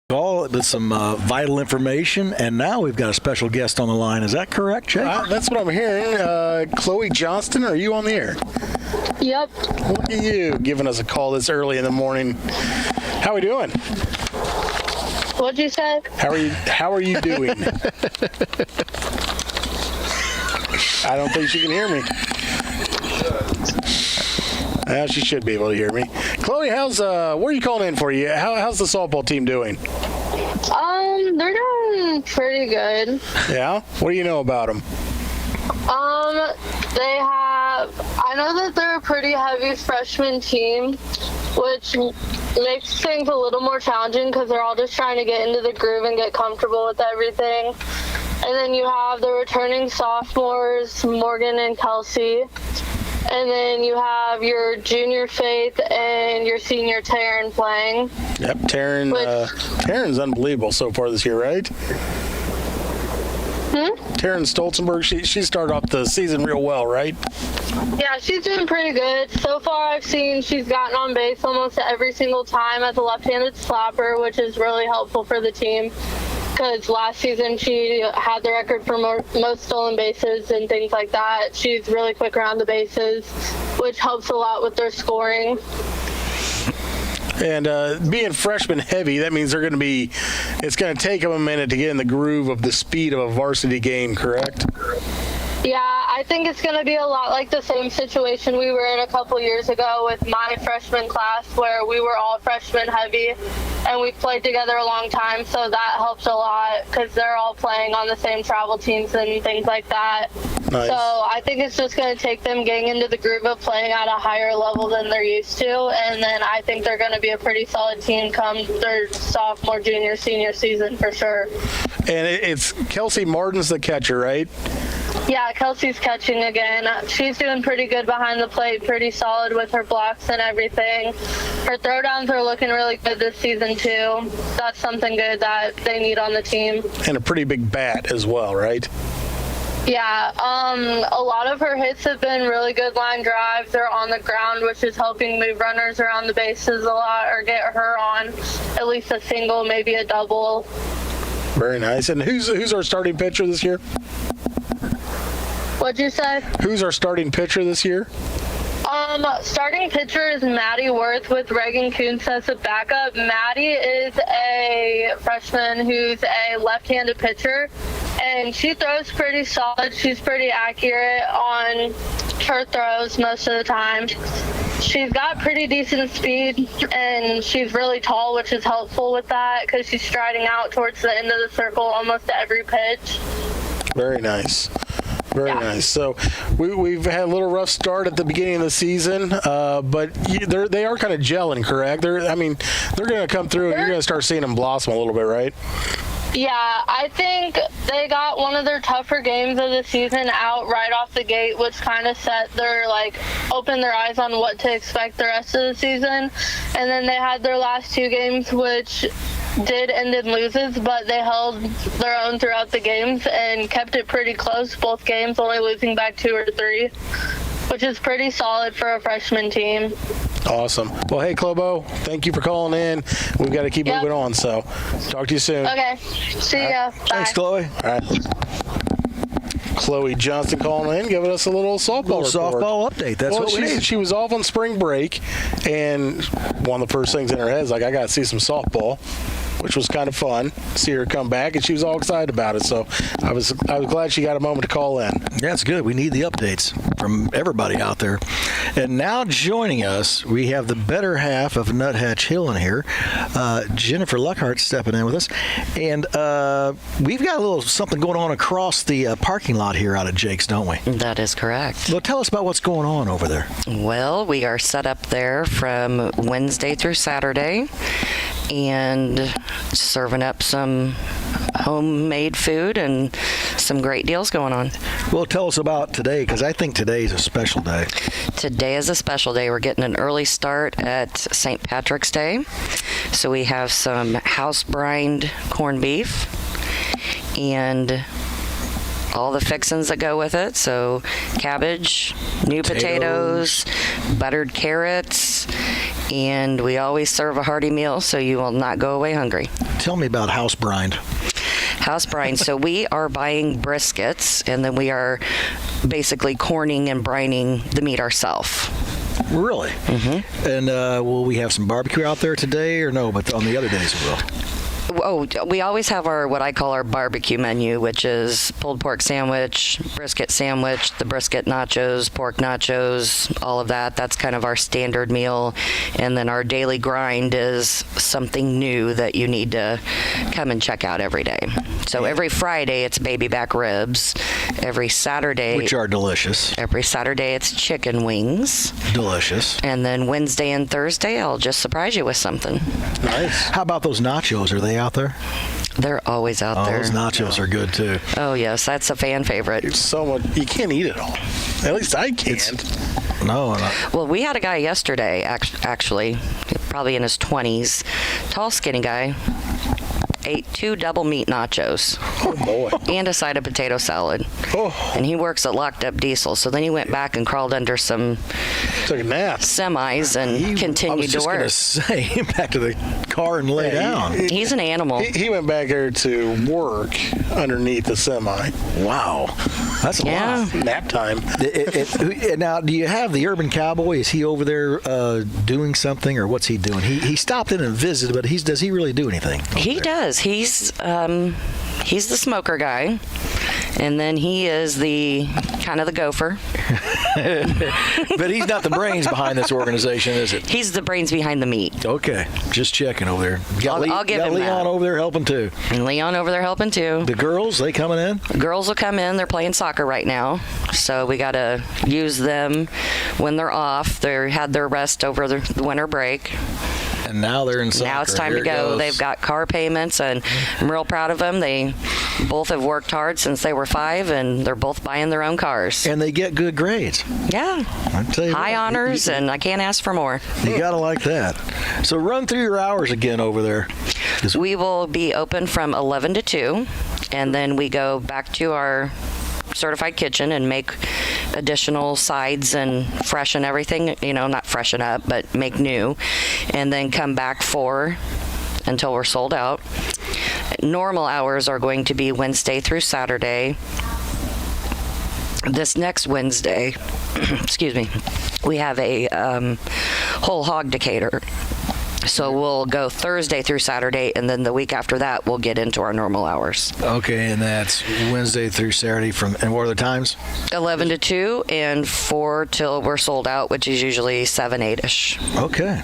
All with some vital information, and now we've got a special guest on the line. Is that correct, Jake? That's what I'm hearing. Chloe Johnston, are you on the air? Yep. Look at you giving us a call this early in the morning. How are we doing? What'd you say? How are you doing? I don't think she can hear me. Well, she should be able to hear me. Chloe, where are you calling in for you? How's the softball team doing? They're doing pretty good. Yeah? What do you know about them? I know that they're a pretty heavy freshman team, which makes things a little more challenging because they're all just trying to get into the groove and get comfortable with everything. And then you have the returning sophomores, Morgan and Kelsey. And then you have your junior Faith and your senior Taryn playing. Yep, Taryn's unbelievable so far this year, right? Taryn Stolzenberg, she started off the season real well, right? Yeah, she's doing pretty good. So far, I've seen she's gotten on base almost every single time as a left-handed slapper, which is really helpful for the team. Because last season she had the record for most stolen bases and things like that. She's really quick around the bases, which helps a lot with their scoring. And being freshman heavy, that means it's going to take them a minute to get in the groove of the speed of a varsity game, correct? Yeah, I think it's going to be a lot like the same situation we were in a couple years ago with my freshman class, where we were all freshman heavy and we played together a long time. So that helps a lot because they're all playing on the same travel teams and things like that. Nice. So I think it's just going to take them getting into the groove of playing at a higher level than they're used to. And then I think they're going to be a pretty solid team come their sophomore, junior, senior season for sure. And it's Kelsey Martin's the catcher, right? Yeah, Kelsey's catching again. She's doing pretty good behind the plate, pretty solid with her blocks and everything. Her throwdowns are looking really good this season, too. That's something good that they need on the team. And a pretty big bat as well, right? Yeah, a lot of her hits have been really good line drives. They're on the ground, which is helping move runners around the bases a lot or get her on at least a single, maybe a double. Very nice. And who's our starting pitcher this year? What'd you say? Who's our starting pitcher this year? Starting pitcher is Maddie Worth with Reagan Kuntz as a backup. Maddie is a freshman who's a left-handed pitcher, and she throws pretty solid. She's pretty accurate on her throws most of the time. She's got pretty decent speed, and she's really tall, which is helpful with that because she's striding out towards the end of the circle almost every pitch. Very nice. Very nice. So we've had a little rough start at the beginning of the season, but they are kind of gelling, correct? They're going to come through, and you're going to start seeing them blossom a little bit, right? Yeah, I think they got one of their tougher games of the season out right off the gate, which kind of opened their eyes on what to expect the rest of the season. And then they had their last two games, which did end in loses, but they held their own throughout the games and kept it pretty close, both games, only losing by 2 or 3, which is pretty solid for a freshman team. Awesome. Well, hey, Clobo, thank you for calling in. We've got to keep moving on, so talk to you soon. Okay. See ya. Bye. Thanks, Chloe. All right. Chloe Johnson calling in, giving us a little softball update. That's what we need. She was off on spring break, and one of the first things in her head is like, I got to see some softball, which was kind of fun. See her come back, and she was all excited about it. So I was glad she got a moment to call in. Yeah, it's good. We need the updates from everybody out there. And now joining us, we have the better half of Nuthatch Hill in here, Jennifer Luckhart stepping in with us. And we've got a little something going on across the parking lot here out at Jake's, don't we? That is correct. Well, tell us about what's going on over there. Well, we are set up there from Wednesday through Saturday and serving up some homemade food and some great deals going on. Well, tell us about today, because I think today is a special day. Today is a special day. We're getting an early start at St. Patrick's Day. So we have some house brined corned beef and all the fixings that go with it. So cabbage, new potatoes, buttered carrots, and we always serve a hearty meal so you will not go away hungry. Tell me about house brined. House brine. So we are buying briskets, and then we are basically corning and brining the meat ourselves. Really? Mm-hmm. And will we have some barbecue out there today or no? But on the other days we will. Oh, we always have what I call our barbecue menu, which is pulled pork sandwich, brisket sandwich, the brisket nachos, pork nachos, all of that. That's kind of our standard meal. And then our daily grind is something new that you need to come and check out every day. So every Friday, it's baby back ribs. Every Saturday, which are delicious. Every Saturday, it's chicken wings. Delicious. And then Wednesday and Thursday, I'll just surprise you with something. Nice. How about those nachos? Are they out there? They're always out there. Those nachos are good too. Oh, yes, that's a fan favorite. It's so much. You can't eat it all. At least I can't. No. Well, we had a guy yesterday, actually, probably in his 20s, tall, skinny guy, ate 2 double meat nachos. Oh, boy. And a side of potato salad. Oh. And he works at Locked Up Diesel, so then he went back and crawled under some Took a nap. semis and continued to work. I was just going to say, back to the car and lay down. He's an animal. He went back there to work underneath the semi. Wow. That's a lot. Nap time. Now, do you have the Urban Cowboy? Is he over there doing something, or what's he doing? He stopped in and visited, but does he really do anything? He does. He's the smoker guy, and then he is the kind of the gopher. But he's not the brains behind this organization, is it? He's the brains behind the meat. Okay, just checking over there. I'll give him Leon that. over there helping too. And Leon over there helping too. The girls, they coming in? Girls will come in. They're playing soccer right now, so we got to use them when they're off. They had their rest over the winter break. And now they're in soccer. Now it's time to go. They've got car payments, and I'm real proud of them. They both have worked hard since they were 5, and they're both buying their own cars. And they get good grades. Yeah. I tell you High honors, and I can't ask for more. You got to like that. So run through your hours again over there. We will be open from 11 to 2, and then we go back to our certified kitchen and make additional sides and freshen everything, not freshen up, but make new, and then come back until we're sold out. Normal hours are going to be Wednesday through Saturday. This next Wednesday, excuse me, we have a whole hog Decatur. So we'll go Thursday through Saturday, and then the week after that, we'll get into our normal hours. Okay, and that's Wednesday through Saturday and what are the times? 11 to 2 and 4 till we're sold out, which is usually 7, 8-ish. Okay.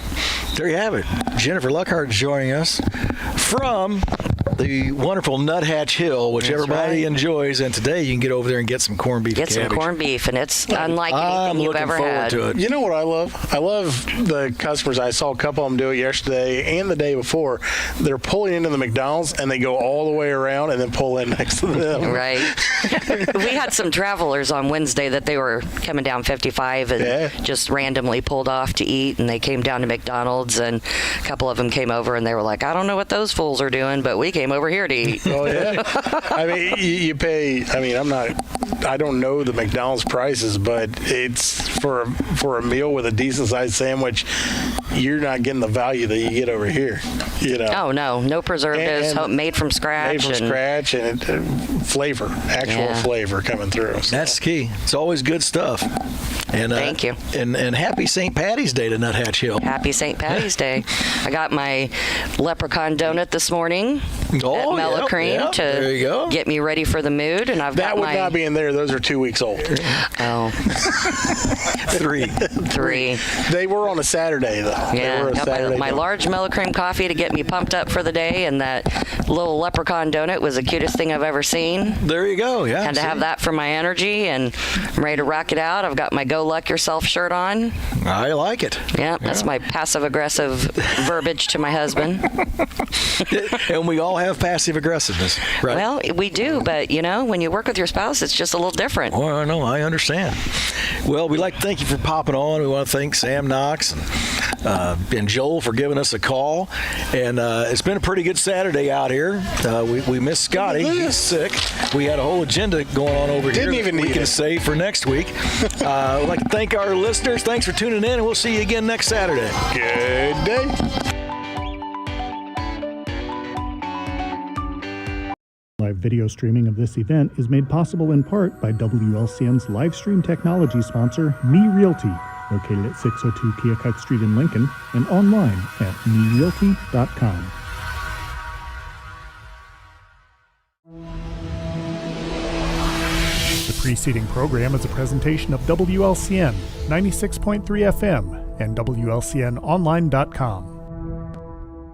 There you have it. Jennifer Luckhart joining us from the wonderful Nuthatch Hill, which everybody enjoys. And today you can get over there and get some corned beef. Get some corned beef, and it's unlike anything you've ever had. To it. You know what I love? I love the customers. I saw a couple of them do it yesterday and the day before. They're pulling into the McDonald's, and they go all the way around and then pull in next to them. Right. We had some travelers on Wednesday that they were coming down 55 and just randomly pulled off to eat, and they came down to McDonald's, and a couple of them came over, and they were like, I don't know what those fools are doing, but we came over here to eat. Oh, yeah. I mean, you pay, I don't know the McDonald's prices, but it's for a meal with a decent sized sandwich, you're not getting the value that you get over here. Oh, no preservatives, made from scratch. And flavor, actual flavor coming through. So. That's key. It's always good stuff. And thank you. And happy St. Patty's Day to Nuthatch Hill. Happy St. Patty's Day. I got my leprechaun donut this morning at Mellow Cream to get me ready for the mood, and that would not be in there. Those are 2 weeks old. Oh. 3. They were on a Saturday though. Yeah, got my large Mellow Cream coffee to get me pumped up for the day, and that little leprechaun donut was the cutest thing I've ever seen. There you go. Yeah. Had to have that for my energy, and I'm ready to rock it out. I've got my Go Luck Yourself shirt on. I like it. Yeah, that's my passive-aggressive verbiage to my husband. And we all have passive aggressiveness, right? Well, we do, but when you work with your spouse, it's just a little different. Oh, I know. I understand. Well, we'd like to thank you for popping on. We want to thank Sam Knox and Joel for giving us a call. And it's been a pretty good Saturday out here. We missed Scotty. He's sick. We had a whole agenda going on over here that we can save for next week. I'd like to thank our listeners. Thanks for tuning in, and we'll see you again next Saturday. Good day. Live video streaming of this event is made possible in part by WLCN's live stream technology sponsor, Me Realty, located at 602 Keokuk Street in Lincoln, and online at merealty.com. The preceding program is a presentation of WLCN 96.3 FM and WLCNonline.com.